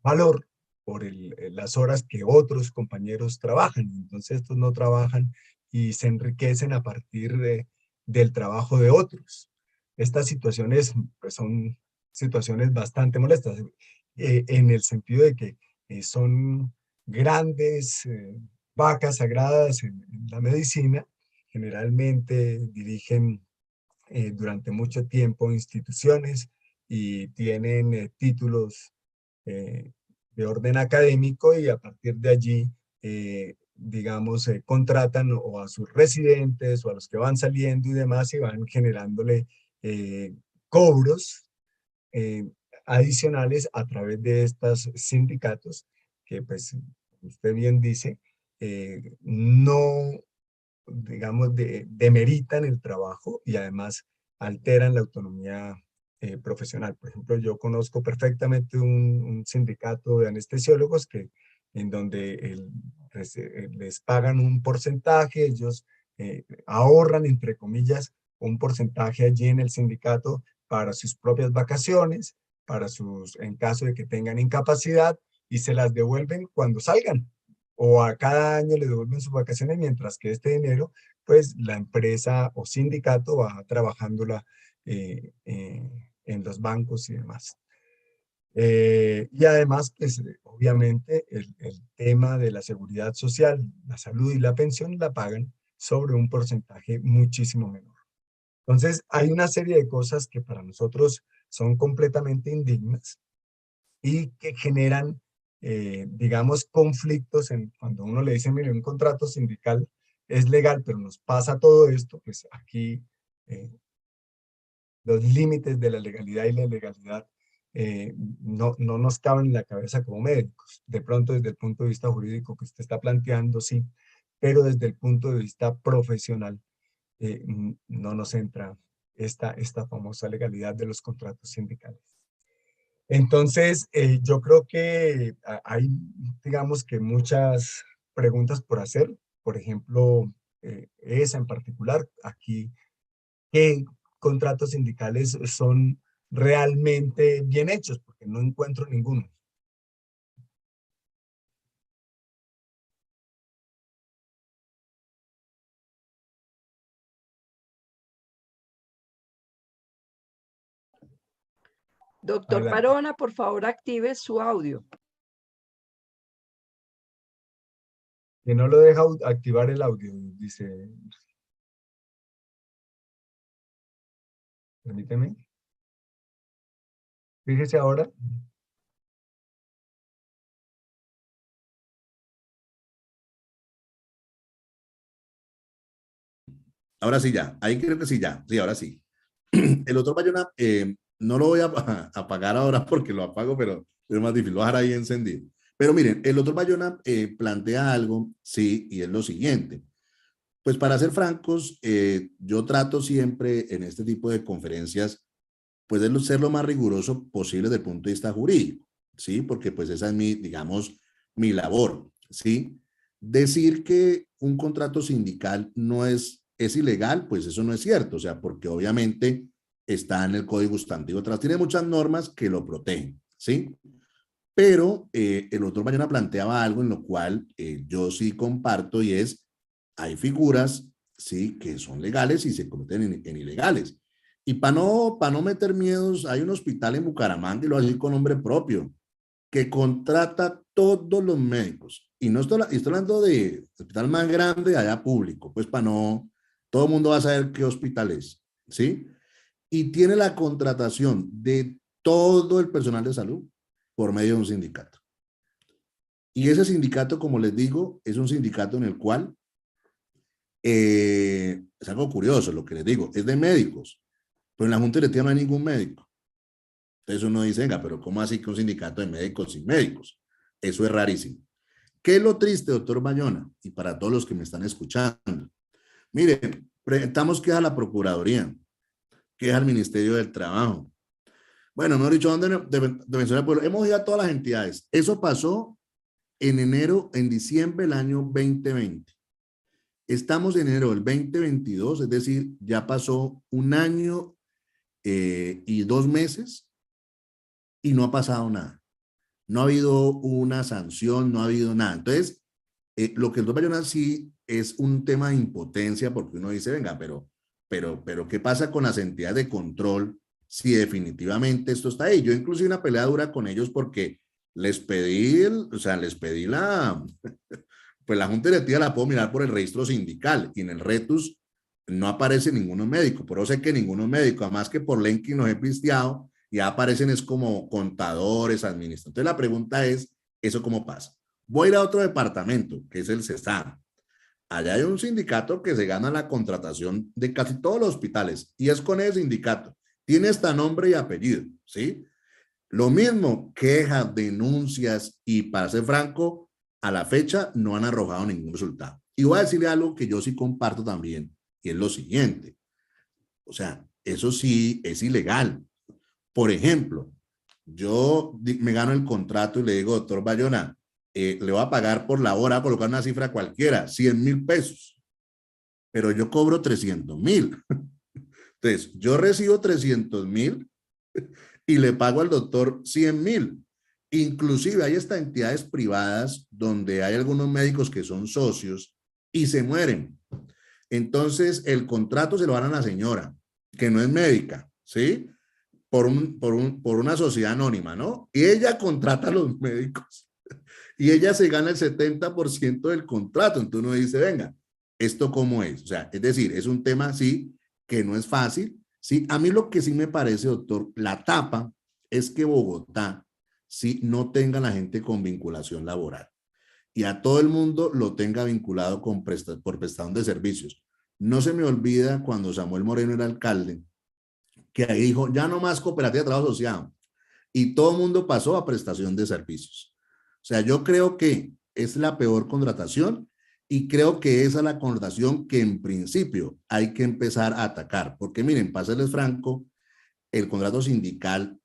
valor por las horas que otros compañeros trabajan. Entonces estos no trabajan y se enriquecen a partir del trabajo de otros. Estas situaciones pues, son situaciones bastante molestas en el sentido de que son grandes vacas sagradas en la medicina. Generalmente dirigen durante mucho tiempo instituciones y tienen títulos de orden académico y a partir de allí, digamos, contratan o a sus residentes o a los que van saliendo y demás y van generándole cobros eh, adicionales a través de estos sindicatos que, pues, usted bien dice, no, digamos, demeritan el trabajo y además alteran la autonomía profesional. Por ejemplo, yo conozco perfectamente un sindicato de anestesiólogos que en donde les pagan un porcentaje, ellos ahorran, entre comillas, un porcentaje allí en el sindicato para sus propias vacaciones, en caso de que tengan incapacidad, y se las devuelven cuando salgan, o a cada año le devuelven sus vacaciones, mientras que este dinero, pues la empresa o sindicato va trabajándola en los bancos y demás. Y además, pues obviamente el tema de la seguridad social, la salud y la pensión la pagan sobre un porcentaje muchísimo menor. Entonces, hay una serie de cosas que para nosotros son completamente indignas y que generan, digamos, conflictos cuando uno le dice, mire, un contrato sindical es legal, pero nos pasa todo esto, pues aquí los límites de la legalidad y la ilegalidad no nos caben en la cabeza como médicos. De pronto, desde el punto de vista jurídico que usted está planteando, sí, pero desde el punto de vista profesional, no nos entra esta famosa legalidad de los contratos sindicales. Entonces, yo creo que hay, digamos que muchas preguntas por hacer. Por ejemplo, esa en particular, aquí, ¿qué contratos sindicales son realmente bien hechos? Porque no encuentro ninguno. Doctor Adelante. Barona, por favor, active su audio. Que no lo deja activar el audio, dice. Permíteme. Fíjese ahora. Ahora sí ya, ahí creo que sí ya, sí, ahora sí. El doctor Bayona, no lo voy a apagar ahora porque lo apago, pero es más difícil, lo voy a dejar ahí encendido. Pero miren, el doctor Bayona plantea algo, sí, y es lo siguiente. Pues para ser francos, yo trato siempre en este tipo de conferencias, pues de ser lo más riguroso posible desde el punto de vista jurídico, ¿sí? Porque pues esa es mi, digamos, mi labor, ¿sí? Decir que un contrato sindical no es ilegal, pues eso no es cierto, o sea, porque obviamente está en el Código Sustantivo atrás, tiene muchas normas que lo protegen, ¿sí? Pero el otro mañana planteaba algo en lo cual yo sí comparto y es, hay figuras, sí, que son legales y se convierten en ilegales. Y para no meter miedos, hay un hospital en Bucaramanga, y lo hace con nombre propio, que contrata todos los médicos. Y no estoy hablando de hospital más grande, allá público, pues para no, todo el mundo va a saber qué hospital es, ¿sí? Y tiene la contratación de todo el personal de salud por medio de un sindicato. Y ese sindicato, como les digo, es un sindicato en el cual es algo curioso lo que les digo, es de médicos, pero en la junta directiva no hay ningún médico. Entonces uno dice, venga, pero ¿cómo así que un sindicato de médicos sin médicos? Eso es rarísimo. ¿Qué es lo triste, doctor Bayona? Y para todos los que me están escuchando. Miren, presentamos queja a la Procuraduría, queja al Ministerio del Trabajo. Bueno, mejor dicho, ¿dónde Defensoría del Pueblo? Hemos ido a todas las entidades. Eso pasó en enero, en diciembre del año 2020. Estamos en enero del 2022, es decir, ya pasó un año y 2 meses y no ha pasado nada. No ha habido una sanción, no ha habido nada. Entonces, lo que el doctor Bayona sí es un tema de impotencia porque uno dice, venga, pero ¿qué pasa con las entidades de control si definitivamente esto está ahí? Yo incluso una pelea dura con ellos porque les pedí, les pedí pues la junta directiva la puedo mirar por el registro sindical y en el RETUS no aparece ninguno médico, pero sé que ninguno médico, además que por LinkedIn nos he pisteado, ya aparecen es como contadores, administradores. Entonces la pregunta es, ¿eso cómo pasa? Voy a ir a otro departamento, que es el CESAM. Allá hay un sindicato que se gana la contratación de casi todos los hospitales y es con ese sindicato. Tiene hasta nombre y apellido, ¿sí? Lo mismo, quejas, denuncias y para ser franco, a la fecha no han arrojado ningún resultado. Y voy a decirle algo que yo sí comparto también y es lo siguiente. O sea, eso sí es ilegal. Por ejemplo, yo me gano el contrato y le digo, doctor Bayona, le voy a pagar por la hora, a colocar una cifra cualquiera, 100,000 pesos. pero yo cobro 300.000. Entonces, yo recibo 300.000 y le pago al doctor 100.000. Inclusive hay estas entidades privadas donde hay algunos médicos que son socios y se mueren. Entonces, el contrato se lo dan a la señora, que no es médica, ¿sí? Por una sociedad anónima, ¿no? Y ella contrata a los médicos y ella se gana el 70% del contrato. Entonces uno dice, venga, ¿esto cómo es? O sea, es decir, es un tema, sí, que no es fácil, ¿sí? A mí lo que sí me parece, doctor, la tapa es que Bogotá, sí, no tenga la gente con vinculación laboral y a todo el mundo lo tenga vinculado por prestación de servicios. No se me olvida cuando Samuel Moreno era alcalde, que ahí dijo, ya no más cooperativa de trabajo asociado, y todo el mundo pasó a prestación de servicios. O sea, yo creo que es la peor contratación y creo que esa es la contratación que en principio hay que empezar a atacar. Porque miren, para serles franco, el contrato sindical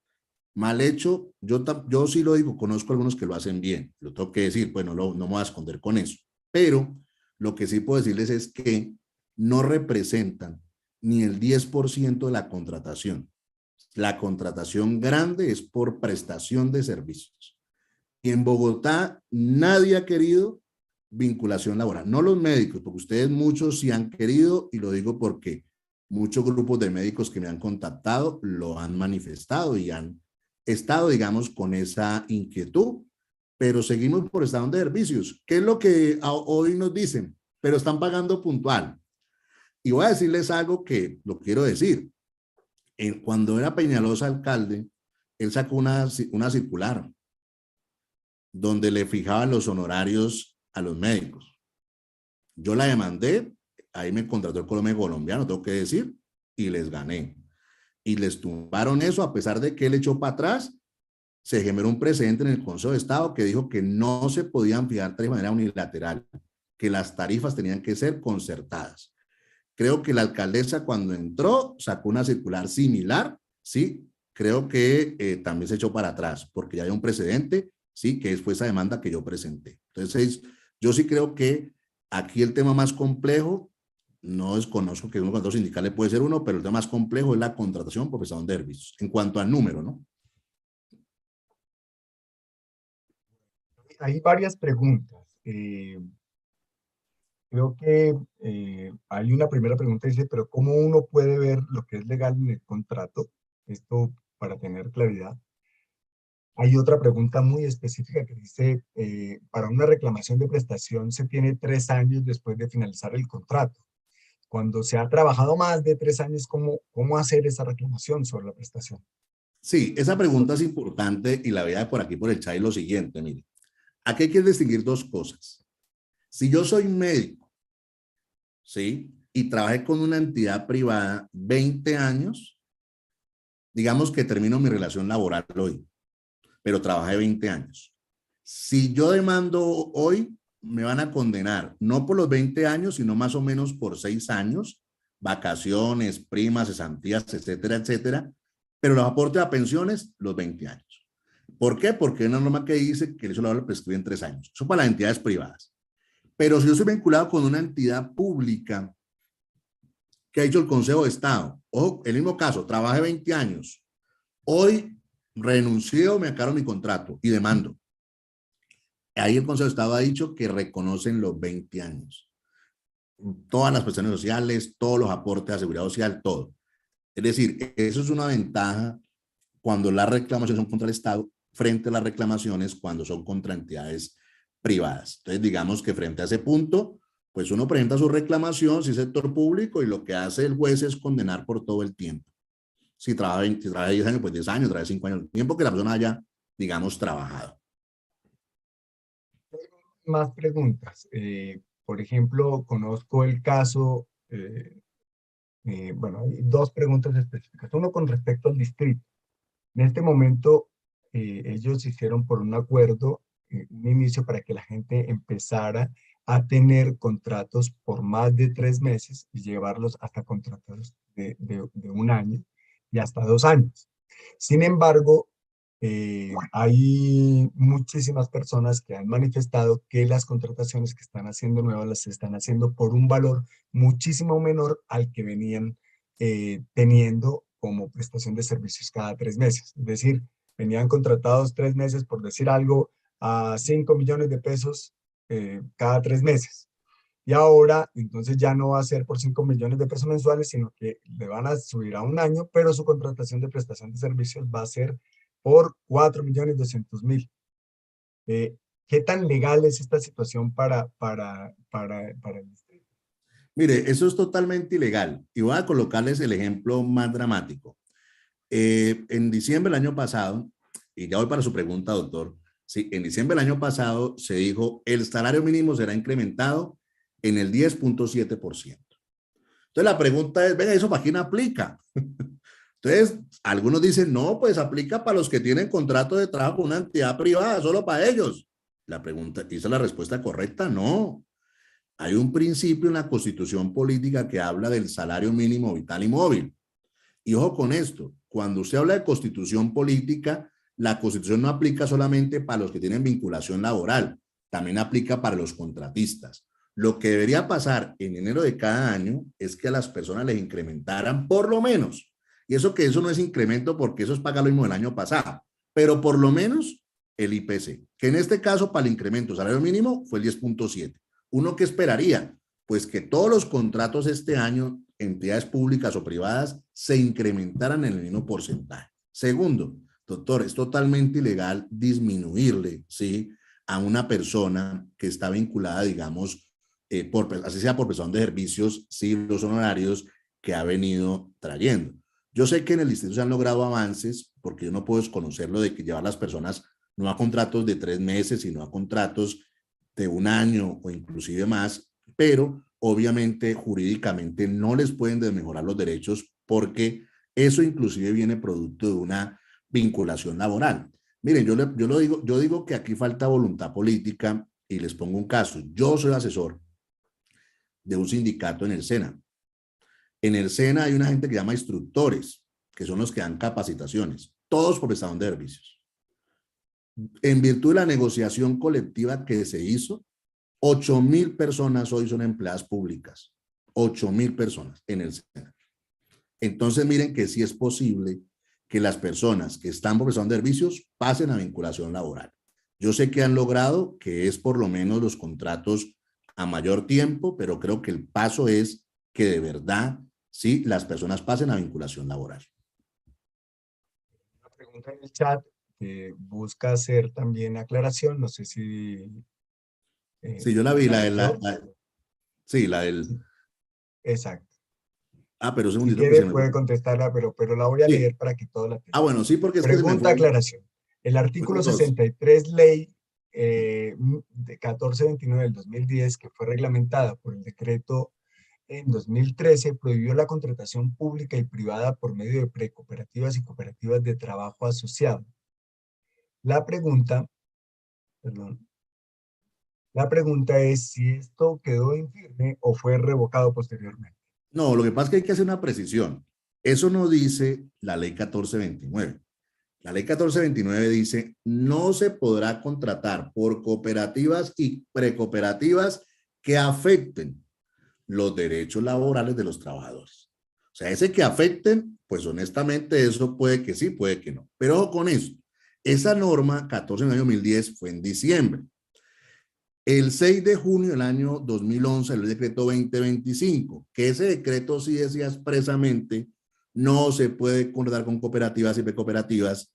mal hecho, yo sí lo digo, conozco algunos que lo hacen bien, lo tengo que decir, pues no me voy a esconder con eso. Pero lo que sí puedo decirles es que no representan ni el 10% de la contratación. La contratación grande es por prestación de servicios. Y en Bogotá nadie ha querido vinculación laboral. No los médicos, porque ustedes muchos sí han querido, y lo digo porque muchos grupos de médicos que me han contactado lo han manifestado y han estado, digamos, con esa inquietud, pero seguimos por estación de servicios. ¿Qué es lo que hoy nos dicen? Pero están pagando puntual. Y voy a decirles algo que lo quiero decir. Cuando era Peñalosa alcalde, él sacó una circular donde le fijaban los honorarios a los médicos. Yo la demandé, ahí me contrató el Colombia colombiano, tengo que decir, y les gané. Y les tumbaron eso, a pesar de que él echó para atrás, se generó un precedente en el Consejo de Estado que dijo que no se podían fijar tarifas de manera unilateral, que las tarifas tenían que ser concertadas. Creo que la alcaldesa cuando entró sacó una circular similar, ¿sí? Creo que también se echó para atrás, porque ya hay un precedente, ¿sí? Que fue esa demanda que yo presenté. Entonces, yo sí creo que aquí el tema más complejo, no desconozco que uno con dos sindicales puede ser uno, pero el tema más complejo es la contratación por prestación de servicios, en cuanto al número, ¿no? Hay varias preguntas. Creo que hay una primera pregunta, dice, pero ¿cómo uno puede ver lo que es legal en el contrato? Esto para tener claridad. Hay otra pregunta muy específica que dice, para una reclamación de prestación se tiene 3 años después de finalizar el contrato. Cuando se ha trabajado más de 3 años, ¿cómo hacer esa reclamación sobre la prestación? Sí, esa pregunta es importante y la veía por aquí por el chat y lo siguiente, mire. Aquí hay que distinguir dos cosas. Si yo soy médico, ¿sí? Y trabajé con una entidad privada 20 años, digamos que termino mi relación laboral hoy, pero trabajé 20 años. Si yo demando hoy, me van a condenar, no por los 20 años, sino más o menos por 6 años, vacaciones, primas, cesantías, etcétera, etcétera, pero los aportes a pensiones, los 20 años. ¿Por qué? Porque hay una norma que dice que eso lo prescribe en 3 años. Eso para las entidades privadas. Pero si yo soy vinculado con una entidad pública, que ha hecho el Consejo de Estado, o el mismo caso, trabajé 20 años, hoy renuncié o me aclaro mi contrato y demando. Ahí el Consejo de Estado ha dicho que reconocen los 20 años. Todas las prestaciones sociales, todos los aportes a seguridad social, todo. Es decir, eso es una ventaja cuando las reclamaciones son contra el Estado frente a las reclamaciones cuando son contra entidades privadas. Entonces, digamos que frente a ese punto, pues uno presenta su reclamación, si es sector público, y lo que hace el juez es condenar por todo el tiempo. Si trabaja 10 años, pues 10 años, trabaja 5 años, el tiempo que la persona haya, digamos, trabajado. Más preguntas. Por ejemplo, conozco el caso, bueno, hay dos preguntas específicas. Uno con respecto al distrito. En este momento, ellos hicieron por un acuerdo un inicio para que la gente empezara a tener contratos por más de 3 meses y llevarlos hasta contratos de 1 año y hasta 2 años. Sin embargo, Hay muchísimas personas que han manifestado que las contrataciones que están haciendo nuevas las están haciendo por un valor muchísimo menor al que venían teniendo como prestación de servicios cada 3 meses. Es decir, venían contratados 3 meses, por decir algo, a 5 millones de pesos cada 3 meses. Y ahora, entonces ya no va a ser por 5 millones de pesos mensuales, sino que le van a subir a un año, pero su contratación de prestación de servicios va a ser por 4.200.000. Eh, ¿Qué tan legal es esta situación para el distrito? Mire, eso es totalmente ilegal. Y voy a colocarles el ejemplo más dramático. En diciembre del año pasado, y ya voy para su pregunta, doctor, sí, en diciembre del año pasado se dijo el salario mínimo será incrementado en el 10.7%. Entonces la pregunta es, venga, ¿eso para quién aplica? Entonces, algunos dicen, no, pues aplica para los que tienen contrato de trabajo con una entidad privada, solo para ellos. La pregunta, ¿esa es la respuesta correcta? No. Hay un principio en la Constitución política que habla del salario mínimo vital y móvil. Y ojo con esto, cuando usted habla de constitución política, la constitución no aplica solamente para los que tienen vinculación laboral, también aplica para los contratistas. Lo que debería pasar en enero de cada año es que a las personas les incrementaran por lo menos, y eso que eso no es incremento porque eso es pagar lo mismo del año pasado, pero por lo menos el IPC, que en este caso para el incremento salario mínimo fue el 10.7. ¿Uno qué esperaría? Pues que todos los contratos este año, entidades públicas o privadas, se incrementaran en el mismo porcentaje. Segundo, doctor, es totalmente ilegal disminuirle, ¿sí?, a una persona que está vinculada, digamos, así sea por prestación de servicios, sí, los honorarios que ha venido trayendo. Yo sé que en el distrito se han logrado avances, porque yo no puedo desconocerlo de que llevar las personas no a contratos de 3 meses, sino a contratos de un año o inclusive más, pero obviamente jurídicamente no les pueden desmejorar los derechos porque eso inclusive viene producto de una vinculación laboral. Miren, yo digo que aquí falta voluntad política y les pongo un caso. Yo soy asesor de un sindicato en el SENA. En el SENA hay una gente que llama instructores, que son los que dan capacitaciones, todos por prestación de servicios. En virtud de la negociación colectiva que se hizo, 8.000 personas hoy son empleadas públicas. 8.000 personas en el SENA. Entonces miren que sí es posible que las personas que están por prestación de servicios pasen a vinculación laboral. Yo sé que han logrado que es por lo menos los contratos a mayor tiempo, pero creo que el paso es que de verdad sí las personas pasen a vinculación laboral. Una pregunta en el chat que busca hacer también aclaración, no sé si Sí, yo la vi, la leyó. sí, la del, Sí, exacto. pero un Si segundito que quiere se me fue. puede contestarla, pero la voy a Sí, leer para que todos la tengan. bueno, sí, porque es que se me Pregunta, fue, aclaración. El fue artículo con dos. 63, ley de 1429 del 2010, que fue reglamentada por el decreto en 2013, prohibió la contratación pública y privada por medio de precooperativas y cooperativas de trabajo asociado. La pregunta, perdón, la pregunta es si esto quedó infirme o fue revocado posteriormente. No, lo que pasa es que hay que hacer una precisión. Eso no dice la ley 1429. La ley 1429 dice, no se podrá contratar por cooperativas y precooperativas que afecten los derechos laborales de los trabajadores. O sea, ese que afecten, pues honestamente eso puede que sí, puede que no. Pero ojo con esto. Esa norma 14 del año 2010 fue en diciembre. El 6 de junio del año 2011, el decreto 2025, que ese decreto sí decía expresamente, no se puede contratar con cooperativas y precooperativas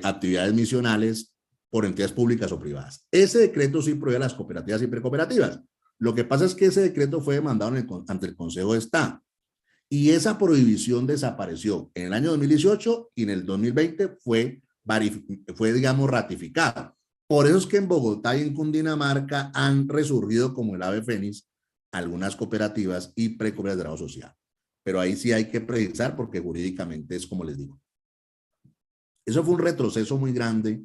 actividades misionales por entidades públicas o privadas. Ese decreto sí prohíbe a las cooperativas y precooperativas. Lo que pasa es que ese decreto fue demandado ante el Consejo de Estado y esa prohibición desapareció en el año 2018 y en el 2020 fue digamos, ratificada. Por eso es que en Bogotá y en Cundinamarca han resurgido como el ave fénix algunas cooperativas y precooperativas de trabajo social. Pero ahí sí hay que precisar porque jurídicamente es como les digo. Eso fue un retroceso muy grande,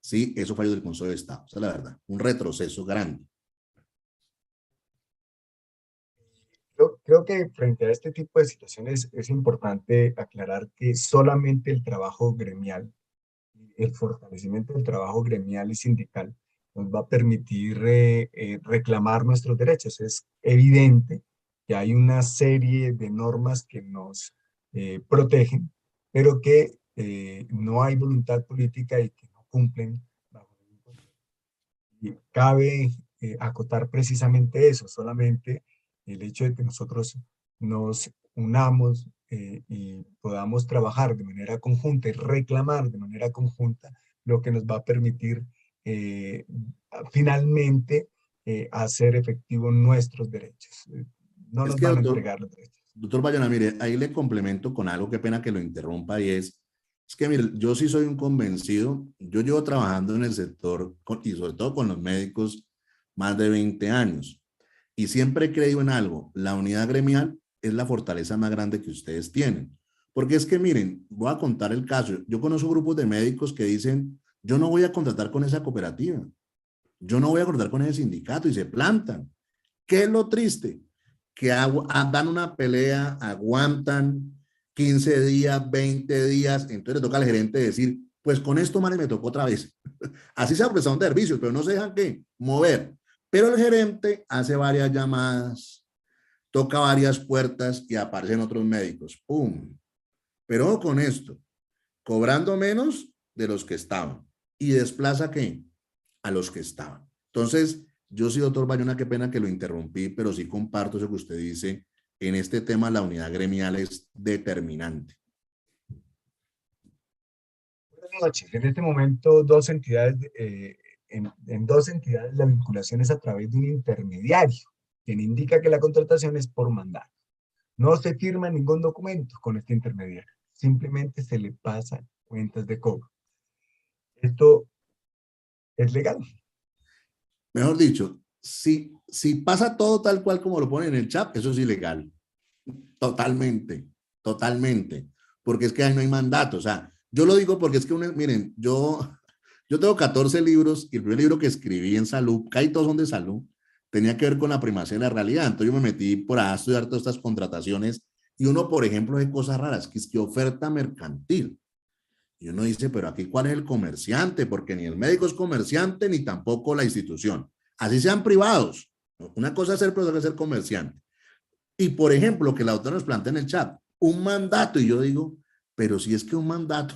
sí, eso falló del Consejo de Estado, esa es la verdad, un retroceso grande. Creo que frente a este tipo de situaciones es importante aclarar que solamente el trabajo gremial el fortalecimiento del trabajo gremial y sindical nos va a permitir reclamar nuestros derechos. Es evidente que hay una serie de normas que nos protegen, pero que no hay voluntad política y que no cumplen bajo ningún concepto. Y cabe acotar precisamente eso, solamente el hecho de que nosotros nos unamos y podamos trabajar de manera conjunta y reclamar de manera conjunta, lo que nos va a permitir finalmente hacer efectivos nuestros derechos. No Es nos que, van a doctor, entregar los derechos. doctor Bayona, mire, ahí le complemento con algo, qué pena que lo interrumpa, y es que, mire, yo sí soy un convencido, yo llevo trabajando en el sector, y sobre todo con los médicos, más de 20 años, y siempre he creído en algo, la unidad gremial es la fortaleza más grande que ustedes tienen. Porque es que, miren, voy a contar el caso, yo conozco grupos de médicos que dicen, yo no voy a contratar con esa cooperativa, yo no voy a contratar con ese sindicato, y se plantan. ¿Qué es lo triste? Que dan una pelea, aguantan 15 días, 20 días, entonces le toca al gerente decir, pues con esto mal me tocó otra vez. Así se prestaron de servicios, pero no se dejan ¿qué? Mover. Pero el gerente hace varias llamadas, toca varias puertas y aparecen otros médicos. ¡Pum! Pero con esto, cobrando menos de los que estaban. ¿Y desplaza qué? A los que estaban. Entonces, yo sí, doctor Bayona, qué pena que lo interrumpí, pero sí comparto eso que usted dice. En este tema, la unidad gremial es determinante. Buenas noches. En este momento, dos entidades, en dos entidades la vinculación es a través de un intermediario, quien indica que la contratación es por mandato. No se firma ningún documento con este intermediario, simplemente se le pasan cuentas de cobro. Esto es legal. Mejor dicho, si pasa todo tal cual como lo ponen en el chat, eso es ilegal. Totalmente, totalmente. Porque es que ahí no hay mandato. O sea, yo lo digo porque es que, miren, yo tengo 14 libros y el primer libro que escribí en salud, casi todos son de salud, tenía que ver con la primacía de la realidad. Entonces yo me metí por a estudiar todas estas contrataciones y uno, por ejemplo, de cosas raras, que es que oferta mercantil. Y uno dice, pero aquí, ¿cuál es el comerciante? Porque ni el médico es comerciante, ni tampoco la institución. Así sean privados. Una cosa es ser, pero otra es ser comerciante. Y, por ejemplo, que la autora nos plantea en el chat, un mandato. Y yo digo, pero si es que un mandato,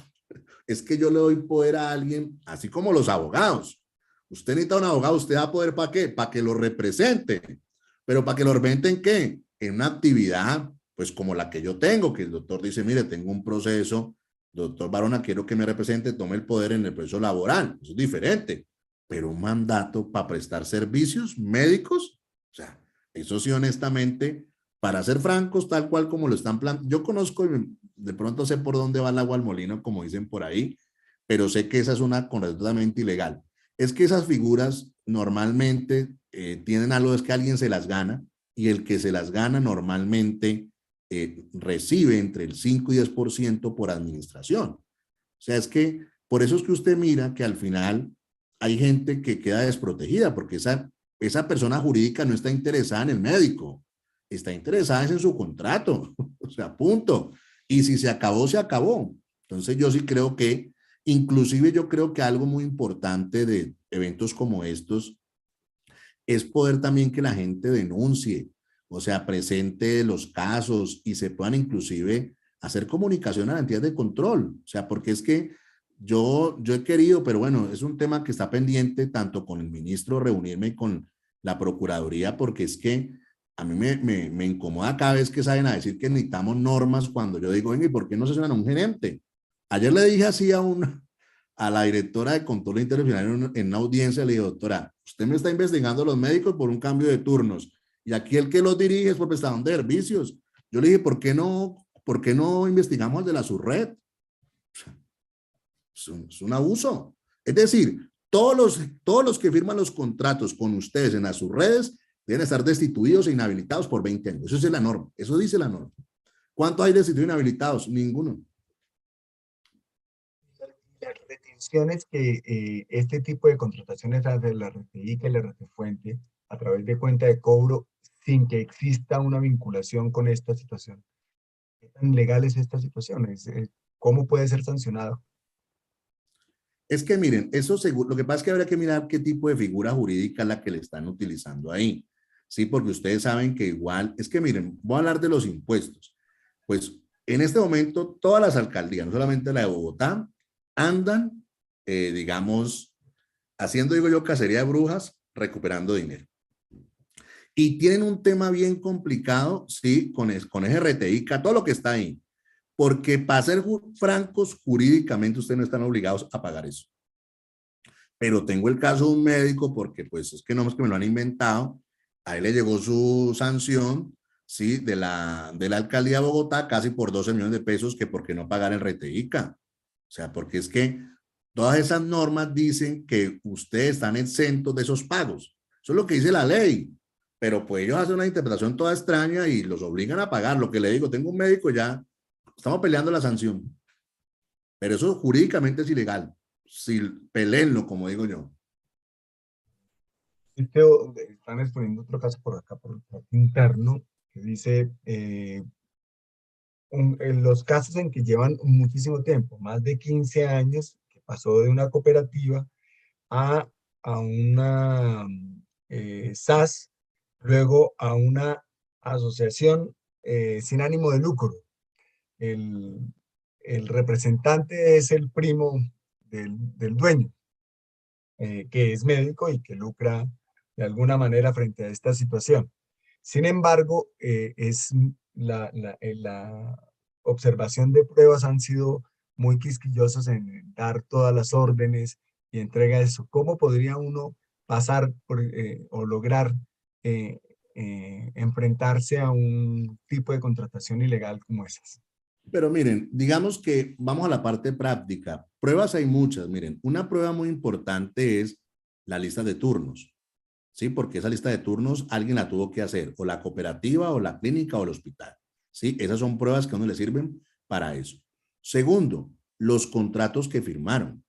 es que yo le doy poder a alguien, así como los abogados. Usted necesita un abogado, usted da poder ¿para qué? Para que lo represente. Pero ¿para que lo represente en qué? En una actividad, pues como la que yo tengo, que el doctor dice, mire, tengo un proceso, doctor Barona, quiero que me represente, tome el poder en el proceso laboral. Eso es diferente. Pero un mandato para prestar servicios médicos, o sea, eso sí, honestamente, para ser francos, tal cual como lo están planteando, yo conozco, de pronto sé por dónde va el agua al molino, como dicen por ahí, pero sé que esa es una completamente ilegal. Es que esas figuras normalmente tienen algo, es que alguien se las gana, y el que se las gana normalmente recibe entre el 5 y 10% por administración. O sea, es que por eso es que usted mira que al final hay gente que queda desprotegida, porque esa persona jurídica no está interesada en el médico, está interesada en su contrato, o sea, punto. Y si se acabó, se acabó. Entonces yo sí creo que, inclusive yo creo que algo muy importante de eventos como estos es poder también que la gente denuncie, o sea, presente los casos y se puedan inclusive hacer comunicación a la entidad de control. O sea, porque es que yo he querido, pero bueno, es un tema que está pendiente tanto con el ministro, reunirme con la Procuraduría, porque es que a mí me incomoda cada vez que salen a decir que necesitamos normas cuando yo digo, venga, ¿y por qué no se suena a un gerente? Ayer le dije así a la directora de control interdisciplinario en una audiencia, le dije, doctora, usted me está investigando a los médicos por un cambio de turnos y aquí el que los dirige es por prestación de servicios. Yo le dije, por qué no investigamos el de la subred? Es un abuso. Es decir, todos los que firman los contratos con ustedes en las subredes deben estar destituidos e inhabilitados por 20 años. Eso es la norma. Eso dice la norma. ¿Cuántos hay destituidos e inhabilitados? Ninguno. Las retenciones que este tipo de contrataciones hace la RTI que la RTFuente a través de cuenta de cobro sin que exista una vinculación con esta situación. ¿Qué tan legal es esta situación? ¿Cómo puede ser sancionado? Es que miren, eso seguro, lo que pasa es que habría que mirar qué tipo de figura jurídica es la que le están utilizando ahí. Sí, porque ustedes saben que igual, es que miren, voy a hablar de los impuestos. Pues en este momento todas las alcaldías, no solamente la de Bogotá, andan, digamos, haciendo, digo yo, cacería de brujas, recuperando dinero. Y tienen un tema bien complicado, sí, con ese RTICA, todo lo que está ahí. Porque para ser francos, jurídicamente ustedes no están obligados a pagar eso. Pero tengo el caso de un médico, porque pues es que no es que me lo han inventado, a él le llegó su sanción, sí, de la alcaldía de Bogotá, casi por 12 millones de pesos, que porque no pagar el RTICA. O sea, porque es que todas esas normas dicen que ustedes están exentos de esos pagos. Eso es lo que dice la ley. Pero pues ellos hacen una interpretación toda extraña y los obligan a pagar. Lo que le digo, tengo un médico ya, estamos peleando la sanción. Pero eso jurídicamente es ilegal. Si peleenlo, como digo yo. Están exponiendo otro caso por acá, por interno, que dice en los casos en que llevan muchísimo tiempo, más de 15 años, que pasó de una cooperativa a, a una SAS, luego a una asociación sin ánimo de lucro. El, el representante es el primo del dueño, que es médico y que lucra de alguna manera frente a esta situación. Sin embargo, la observación de pruebas han sido muy quisquillosos en dar todas las órdenes y entrega de eso. ¿Cómo podría uno pasar o lograr enfrentarse a un tipo de contratación ilegal como esas? Pero miren, digamos que vamos a la parte práctica. Pruebas hay muchas. Miren, una prueba muy importante es la lista de turnos. ¿Sí? Porque esa lista de turnos alguien la tuvo que hacer, o la cooperativa, o la clínica, o el hospital. ¿Sí? Esas son pruebas que a uno le sirven para eso. Segundo, los contratos que firmaron.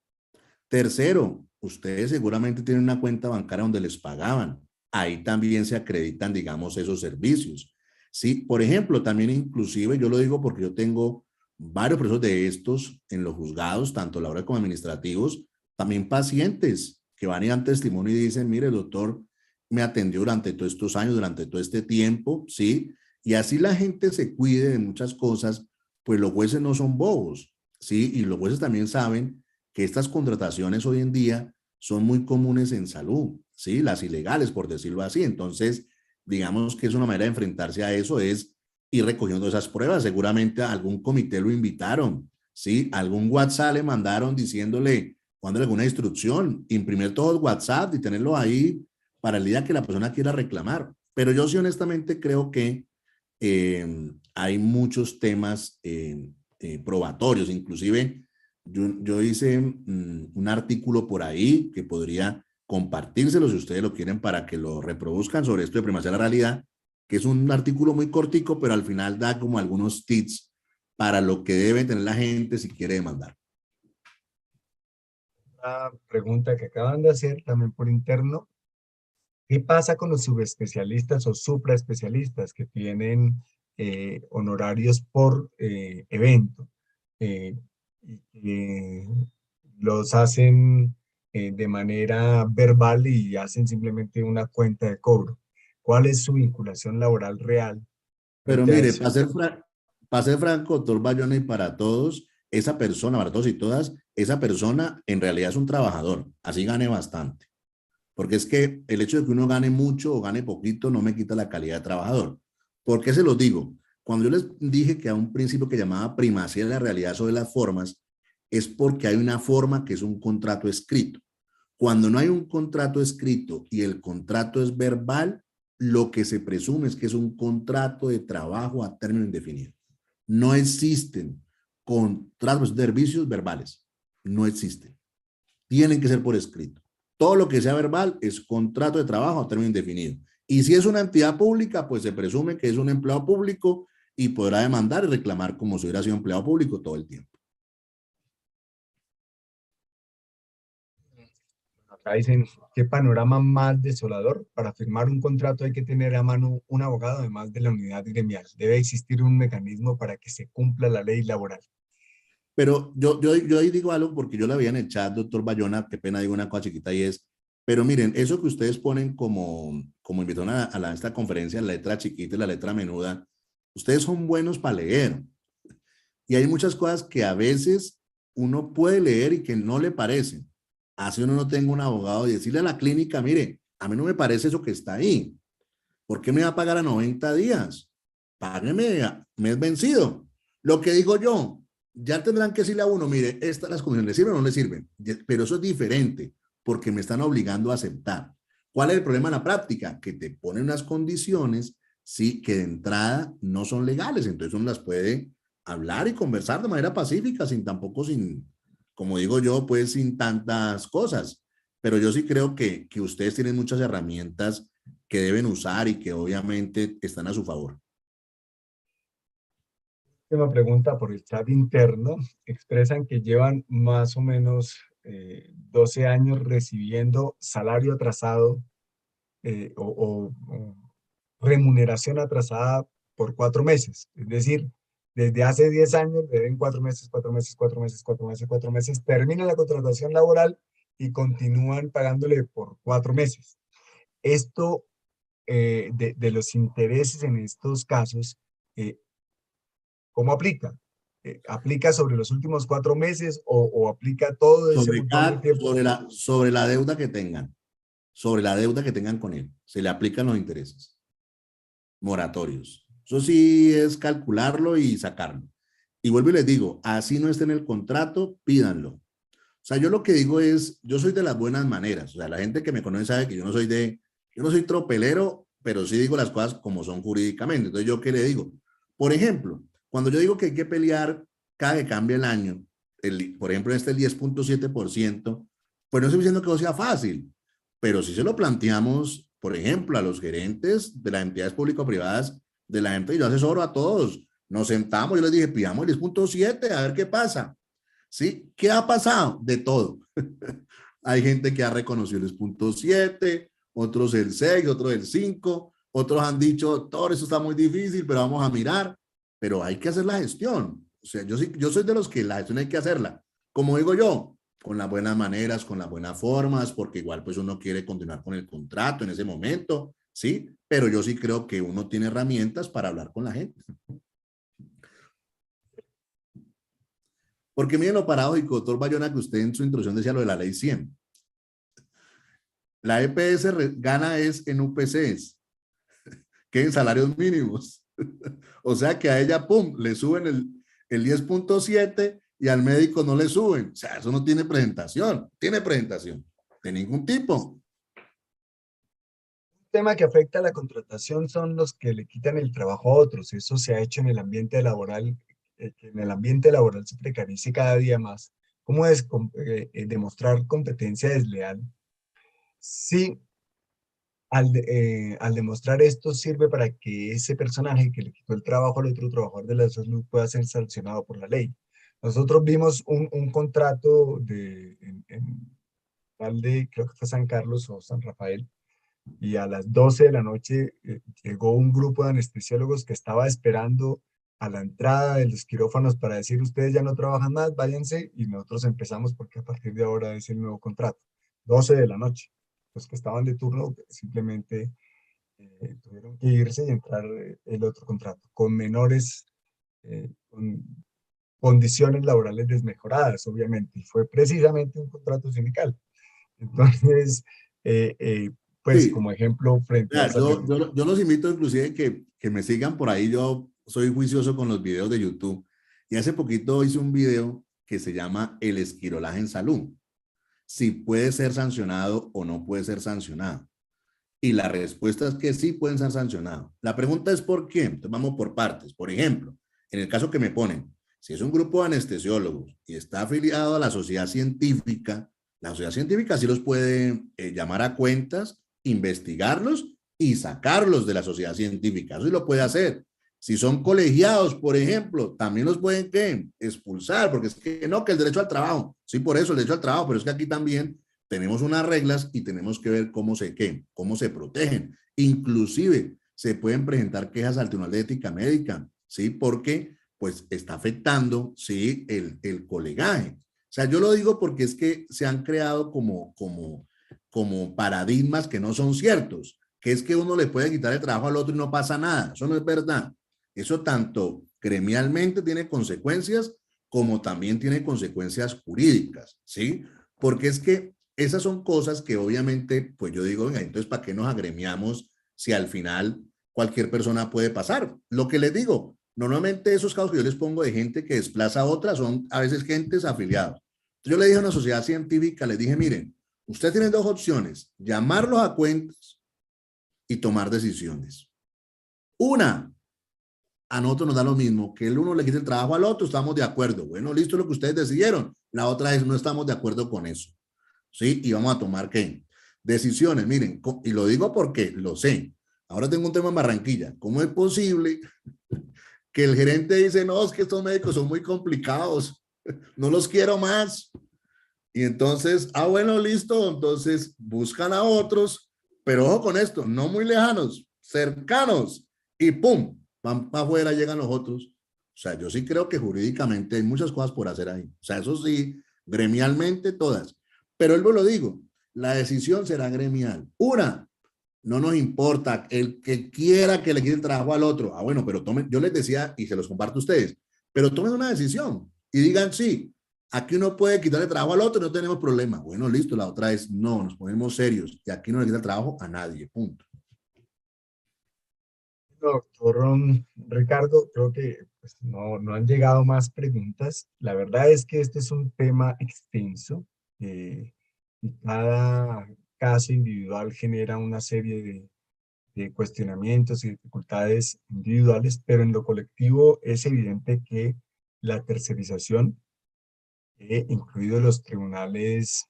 Tercero, ustedes seguramente tienen una cuenta bancaria donde les pagaban. Ahí también se acreditan, digamos, esos servicios. Sí, por ejemplo, también inclusive, yo lo digo porque yo tengo varios procesos de estos en los juzgados, tanto laborales como administrativos, también pacientes que van y dan testimonio y dicen, mire, el doctor me atendió durante todos estos años, durante todo este tiempo, ¿sí? Y así la gente se cuide de muchas cosas, pues los jueces no son bobos, ¿sí? Y los jueces también saben que estas contrataciones hoy en día son muy comunes en salud, ¿sí? Las ilegales, por decirlo así. Entonces, digamos que es una manera de enfrentarse a eso, es ir recogiendo esas pruebas. Seguramente a algún comité lo invitaron, ¿sí? Algún WhatsApp le mandaron diciéndole, dándole alguna instrucción, imprimir todo el WhatsApp y tenerlo ahí para el día que la persona quiera reclamar. Pero yo sí honestamente creo que hay muchos temas probatorios, inclusive yo hice un artículo por ahí que podría compartírselo si ustedes lo quieren para que lo reproduzcan sobre esto de primacía de la realidad, que es un artículo muy cortico, pero al final da como algunos tips para lo que debe tener la gente si quiere demandar. Una pregunta que acaban de hacer también por interno. ¿Qué pasa con los subespecialistas o supraespecialistas que tienen honorarios por evento? Y que los hacen de manera verbal y hacen simplemente una cuenta de cobro. ¿Cuál es su vinculación laboral real Pero frente a mire, eso? para ser franco, doctor Bayona, y para todos, esa persona, para todos y todas, esa persona en realidad es un trabajador, así gane bastante. Porque es que el hecho de que uno gane mucho o gane poquito no me quita la calidad de trabajador. ¿Por qué se los digo? Cuando yo les dije que hay un principio que llamaba primacía de la realidad sobre las formas, es porque hay una forma que es un contrato escrito. Cuando no hay un contrato escrito y el contrato es verbal, lo que se presume es que es un contrato de trabajo a término indefinido. No existen contratos de servicios verbales. No existen. Tienen que ser por escrito. Todo lo que sea verbal es contrato de trabajo a término indefinido. Y si es una entidad pública, pues se presume que es un empleado público y podrá demandar y reclamar como si hubiera sido empleado público todo el tiempo. Acá dicen, ¿qué panorama más desolador? Para firmar un contrato hay que tener a mano un abogado, además de la unidad gremial. Debe existir un mecanismo para que se cumpla la ley laboral. Pero yo ahí digo algo porque yo la veía en el chat, doctor Bayona, qué pena digo una cosa chiquita y es, pero miren, eso que ustedes ponen como invitaron a esta conferencia, la letra chiquita y la letra menuda, ustedes son buenos para leer. Y hay muchas cosas que a veces uno puede leer y que no le parecen. Así uno no tenga un abogado y decirle a la clínica, mire, a mí no me parece eso que está ahí. ¿Por qué me va a pagar a 90 días? Págueme a mes vencido. Lo que digo yo, ya tendrán que decirle a uno, mire, estas las condiciones, ¿le sirven o no le sirven? Pero eso es diferente, porque me están obligando a aceptar. ¿Cuál es el problema en la práctica? Que te ponen unas condiciones, sí, que de entrada no son legales, entonces uno las puede hablar y conversar de manera pacífica, sin tampoco, sin, como digo yo, pues sin tantas cosas. Pero yo sí creo que ustedes tienen muchas herramientas que deben usar y que obviamente están a su favor. Última pregunta por el chat interno. Expresan que llevan más o menos 12 años recibiendo salario atrasado o remuneración atrasada por 4 meses. Es decir, desde hace 10 años le deben 4 meses, 4 meses, 4 meses, 4 meses, 4 meses, termina la contratación laboral y continúan pagándole por 4 meses. Esto de los intereses en estos casos, ¿cómo aplica? ¿Aplica sobre los últimos 4 meses o aplica todo ese montón de tiempo? Sobre la deuda que tengan, sobre la deuda que tengan con él, se le aplican los intereses moratorios. Eso sí es calcularlo y sacarlo. Y vuelvo y les digo, así no esté en el contrato, pídanlo. O sea, yo lo que digo es, yo soy de las buenas maneras. O sea, la gente que me conoce sabe que yo no soy tropelero, pero sí digo las cosas como son jurídicamente. Entonces, ¿yo qué le digo? Por ejemplo, cuando yo digo que hay que pelear cada que cambie el año, por ejemplo, el 10.7%, pues no estoy diciendo que sea fácil, pero si se lo planteamos, por ejemplo, a los gerentes de las entidades público-privadas, de la gente, yo asesoro a todos, nos sentamos, yo les dije, pidamos el 10.7, a ver qué pasa. ¿Sí? ¿Qué ha pasado? De todo. Hay gente que ha reconocido el 10.7, otros el 6, otros el 5, otros han dicho, doctor, eso está muy difícil, pero vamos a mirar. Pero hay que hacer la gestión. O sea, yo soy de los que la gestión hay que hacerla. Como digo yo, con las buenas maneras, con las buenas formas, porque igual pues uno quiere continuar con el contrato en ese momento, ¿sí? Pero yo sí creo que uno tiene herramientas para hablar con la gente. Porque miren lo paradójico, doctor Bayona, que usted en su introducción decía lo de la ley 100. La EPS gana es en UPCs, que en salarios mínimos. O sea que a ella, pum, le suben el 10.7 y al médico no le suben. O sea, eso no tiene presentación. Tiene presentación de ningún tipo. Un tema que afecta a la contratación son los que le quitan el trabajo a otros. Eso se ha hecho en el ambiente laboral, que en el ambiente laboral se precarice cada día más. ¿Cómo es demostrar competencia desleal? Sí, al demostrar esto sirve para que ese personaje que le quitó el trabajo al otro trabajador de la salud pueda ser sancionado por la ley. Nosotros vimos un contrato creo que fue San Carlos o San Rafael, y a las 12 de la noche llegó un grupo de anestesiólogos que estaba esperando a la entrada de los quirófanos para decir, ustedes ya no trabajan más, váyanse, y nosotros empezamos porque a partir de ahora es el nuevo contrato. 12 de la noche. Los que estaban de turno simplemente tuvieron que irse y entrar el otro contrato, con menores, con condiciones laborales desmejoradas, obviamente, y fue precisamente un contrato sindical. Entonces, pues Sí, como ejemplo frente a vea, esas violencias. yo los invito inclusive que me sigan por ahí. Yo soy juicioso con los videos de YouTube. Y hace poquito hice un video que se llama El esquirolaje en salud. Si puede ser sancionado o no puede ser sancionado. Y la respuesta es que sí pueden ser sancionados. La pregunta es ¿por qué? Entonces vamos por partes. Por ejemplo, en el caso que me ponen, si es un grupo de anestesiólogos y está afiliado a la sociedad científica sí los puede llamar a cuentas, investigarlos y sacarlos de la sociedad científica. Eso sí lo puede hacer. Si son colegiados, por ejemplo, también los pueden ¿qué? Expulsar, porque es que no, que el derecho al trabajo. Sí, por eso el derecho al trabajo, pero es que aquí también tenemos unas reglas y tenemos que ver cómo se protegen. Inclusive se pueden presentar quejas al Tribunal de Ética Médica, ¿sí? Porque pues está afectando, ¿sí? El colegaje. O sea, yo lo digo porque es que se han creado como paradigmas que no son ciertos, que es que uno le puede quitar el trabajo al otro y no pasa nada. Eso no es verdad. Eso tanto gremialmente tiene consecuencias como también tiene consecuencias jurídicas, ¿sí? Porque es que esas son cosas que obviamente, pues yo digo, venga, entonces, ¿para qué nos agremiamos si al final cualquier persona puede pasar? Lo que les digo, normalmente esos casos que yo les pongo de gente que desplaza a otra son a veces gentes afiliados. Yo le dije a una sociedad científica, les dije, miren, ustedes tienen dos opciones, llamarlos a cuentas y tomar decisiones. Una, a nosotros nos da lo mismo, que el uno le quite el trabajo al otro, estamos de acuerdo. Bueno, listo lo que ustedes decidieron. La otra es, no estamos de acuerdo con eso. ¿Sí? Y vamos a tomar, ¿qué? Decisiones. Miren, y lo digo porque lo sé. Ahora tengo un tema en Barranquilla. ¿Cómo es posible que el gerente dice, no, es que estos médicos son muy complicados, no los quiero más? Y entonces, bueno, listo, entonces buscan a otros, pero ojo con esto, no muy lejanos, cercanos, y pum, van para afuera, llegan los otros. O sea, yo sí creo que jurídicamente hay muchas cosas por hacer ahí. O sea, eso sí, gremialmente todas. Pero él lo digo, la decisión será gremial. Una, no nos importa el que quiera que le quite el trabajo al otro. Bueno, pero tomen, yo les decía y se los comparto a ustedes, pero tomen una decisión y digan sí. Aquí uno puede quitarle trabajo al otro y no tenemos problema. Bueno, listo. La otra es no, nos ponemos serios y aquí no le quita el trabajo a nadie. Punto. Doctor Ricardo, creo que pues, no han llegado más preguntas. La verdad es que este es un tema extenso y cada caso individual genera una serie de cuestionamientos y dificultades individuales, pero en lo colectivo es evidente que la tercerización, incluidos los tribunales,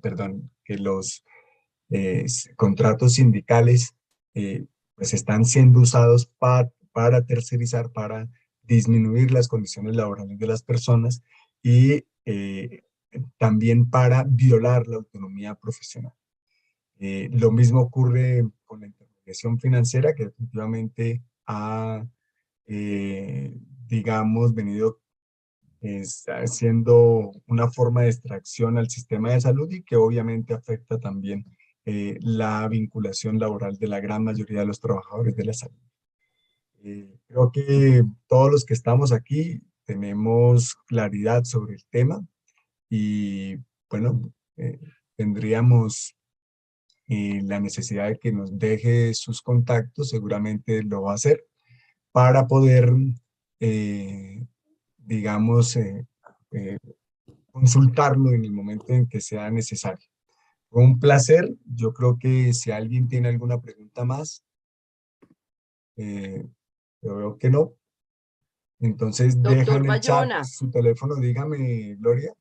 perdón, que los contratos sindicales pues están siendo usados para tercerizar, para disminuir las condiciones laborales de las personas y también para violar la autonomía profesional. Lo mismo ocurre con la intermediación financiera, que definitivamente ha, digamos, venido siendo una forma de extracción al sistema de salud y que obviamente afecta también la vinculación laboral de la gran mayoría de los trabajadores de la salud. Creo que todos los que estamos aquí tenemos claridad sobre el tema y bueno, tendríamos la necesidad de que nos deje sus contactos, seguramente lo va a hacer, para poder, digamos, eh, consultarlo en el momento en que sea necesario. Fue un placer. Yo creo que si alguien tiene alguna pregunta más, yo veo que no. Entonces deja Doctor en el chat Bayona, su teléfono, dígame, Gloria.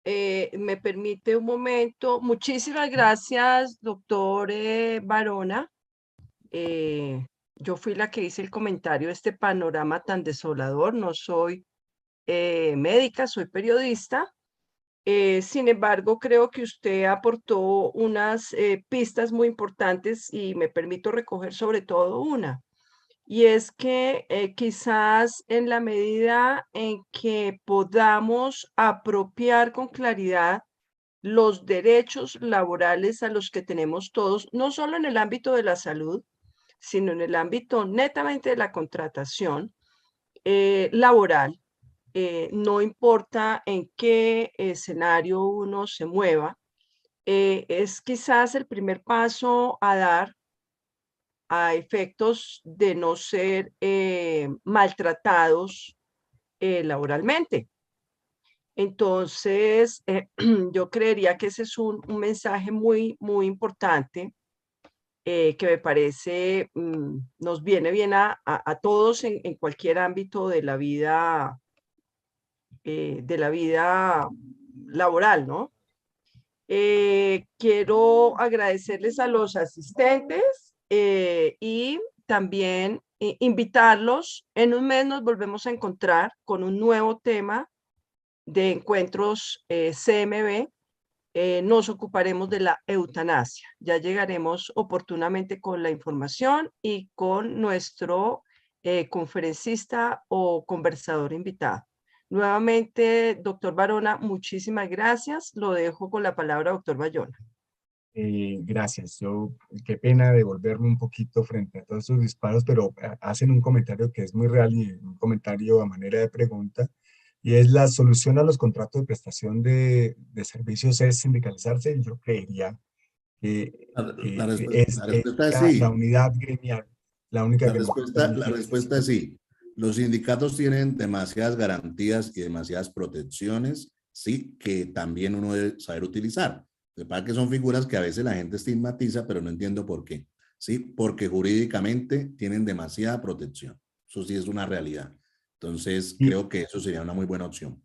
me permite un momento. Muchísimas gracias, doctor Barona. Eh, yo fui la que hice el comentario de este panorama tan desolador. No soy médica, soy periodista. Sin embargo, creo que usted aportó unas pistas muy importantes y me permito recoger sobre todo una. Y es que quizás en la medida en que podamos apropiar con claridad los derechos laborales a los que tenemos todos, no solo en el ámbito de la salud, sino en el ámbito netamente de la contratación laboral, no importa en qué escenario uno se mueva, es quizás el primer paso a dar a efectos de no ser maltratados laboralmente. Entonces, yo creería que ese es un mensaje muy, muy importante que me parece nos viene bien a todos en cualquier ámbito de la vida laboral, ¿no? Quiero agradecerles a los asistentes y también invitarlos. En un mes nos volvemos a encontrar con un nuevo tema de encuentros CMB. Nos ocuparemos de la eutanasia. Ya llegaremos oportunamente con la información y con nuestro conferencista o conversador invitado. Nuevamente, doctor Barona, muchísimas gracias. Lo dejo con la palabra, doctor Bayona. Gracias. Qué pena devolverme un poquito frente a todos sus disparos, pero hacen un comentario que es muy real y un comentario a manera de pregunta, y es la solución a los contratos de prestación de servicios es sindicalizarse. Y yo creería que La respuesta es la sí. unidad gremial la única que nos va a La permitir esa respuesta es situación. sí. Los sindicatos tienen demasiadas garantías y demasiadas protecciones, sí, que también uno debe saber utilizar. De verdad que son figuras que a veces la gente estigmatiza, pero no entiendo por qué. Sí, porque jurídicamente tienen demasiada protección. Eso sí es una realidad. Entonces, Y, creo que eso sería una muy buena opción.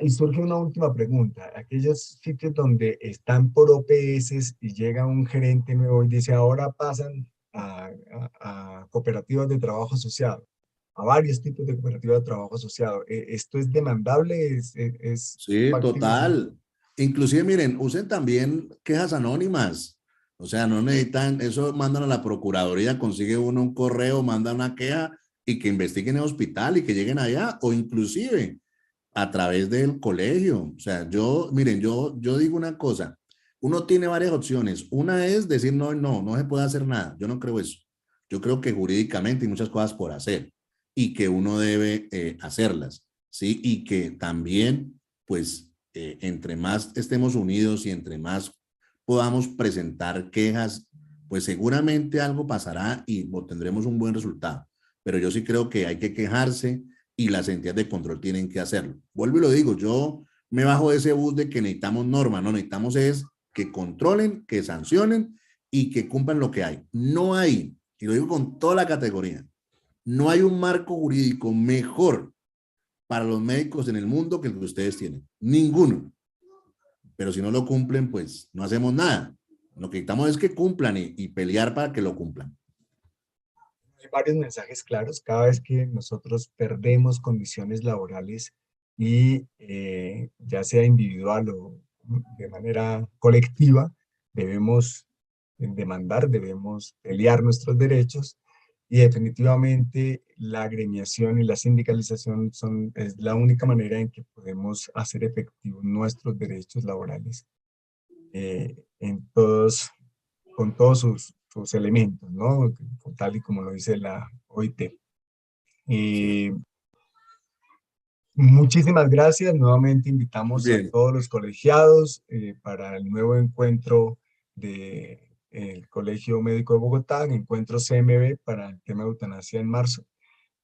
y surge una última pregunta. Aquellos sitios donde están por OPS y llega un gerente nuevo y dice, ahora pasan a cooperativas de trabajo asociado, a varios tipos de cooperativas de trabajo asociado. ¿Esto es demandable? ¿Es Sí, factible? total. Inclusive, miren, usen también quejas anónimas. O sea, no necesitan, eso mandan a la Procuraduría, consigue uno un correo, manda una queja y que investiguen el hospital y que lleguen allá, o inclusive a través del colegio. O sea, miren, yo digo una cosa, uno tiene varias opciones. Una es decir, no se puede hacer nada. Yo no creo eso. Yo creo que jurídicamente hay muchas cosas por hacer y que uno debe hacerlas, ¿sí? Y que también, pues, entre más estemos unidos y entre más podamos presentar quejas, pues seguramente algo pasará y obtendremos un buen resultado. Pero yo sí creo que hay que quejarse y las entidades de control tienen que hacerlo. Vuelvo y lo digo, yo me bajo de ese bus de que necesitamos normas, no necesitamos es que controlen, que sancionen y que cumplan lo que hay. No hay, y lo digo con toda la categoría, no hay un marco jurídico mejor para los médicos en el mundo que el que ustedes tienen. Ninguno. Pero si no lo cumplen, pues no hacemos nada. Lo que necesitamos es que cumplan y pelear para que lo cumplan. Hay varios mensajes claros. Cada vez que nosotros perdemos condiciones laborales y ya sea individual o de manera colectiva, debemos demandar, debemos pelear nuestros derechos, y definitivamente la agremiación y la sindicalización es la única manera en que podemos hacer efectivos nuestros derechos laborales en todos, con todos sus elementos, ¿no? Tal y como lo dice la OIT. Sí. Muchísimas gracias. Nuevamente Muy invitamos a bien. todos los colegiados para el nuevo encuentro del Colegio Médico de Bogotá, el encuentro CMB para el tema de eutanasia en marzo.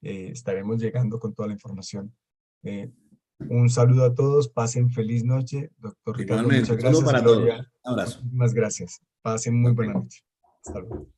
Estaremos llegando con toda la información. Un saludo a todos, pasen feliz noche. Doctor Ricardo, Igualmente, muchas un saludo gracias. para todos. Gloria, Un abrazo. muchísimas gracias. Pasen muy buena Okay. noche. Hasta luego.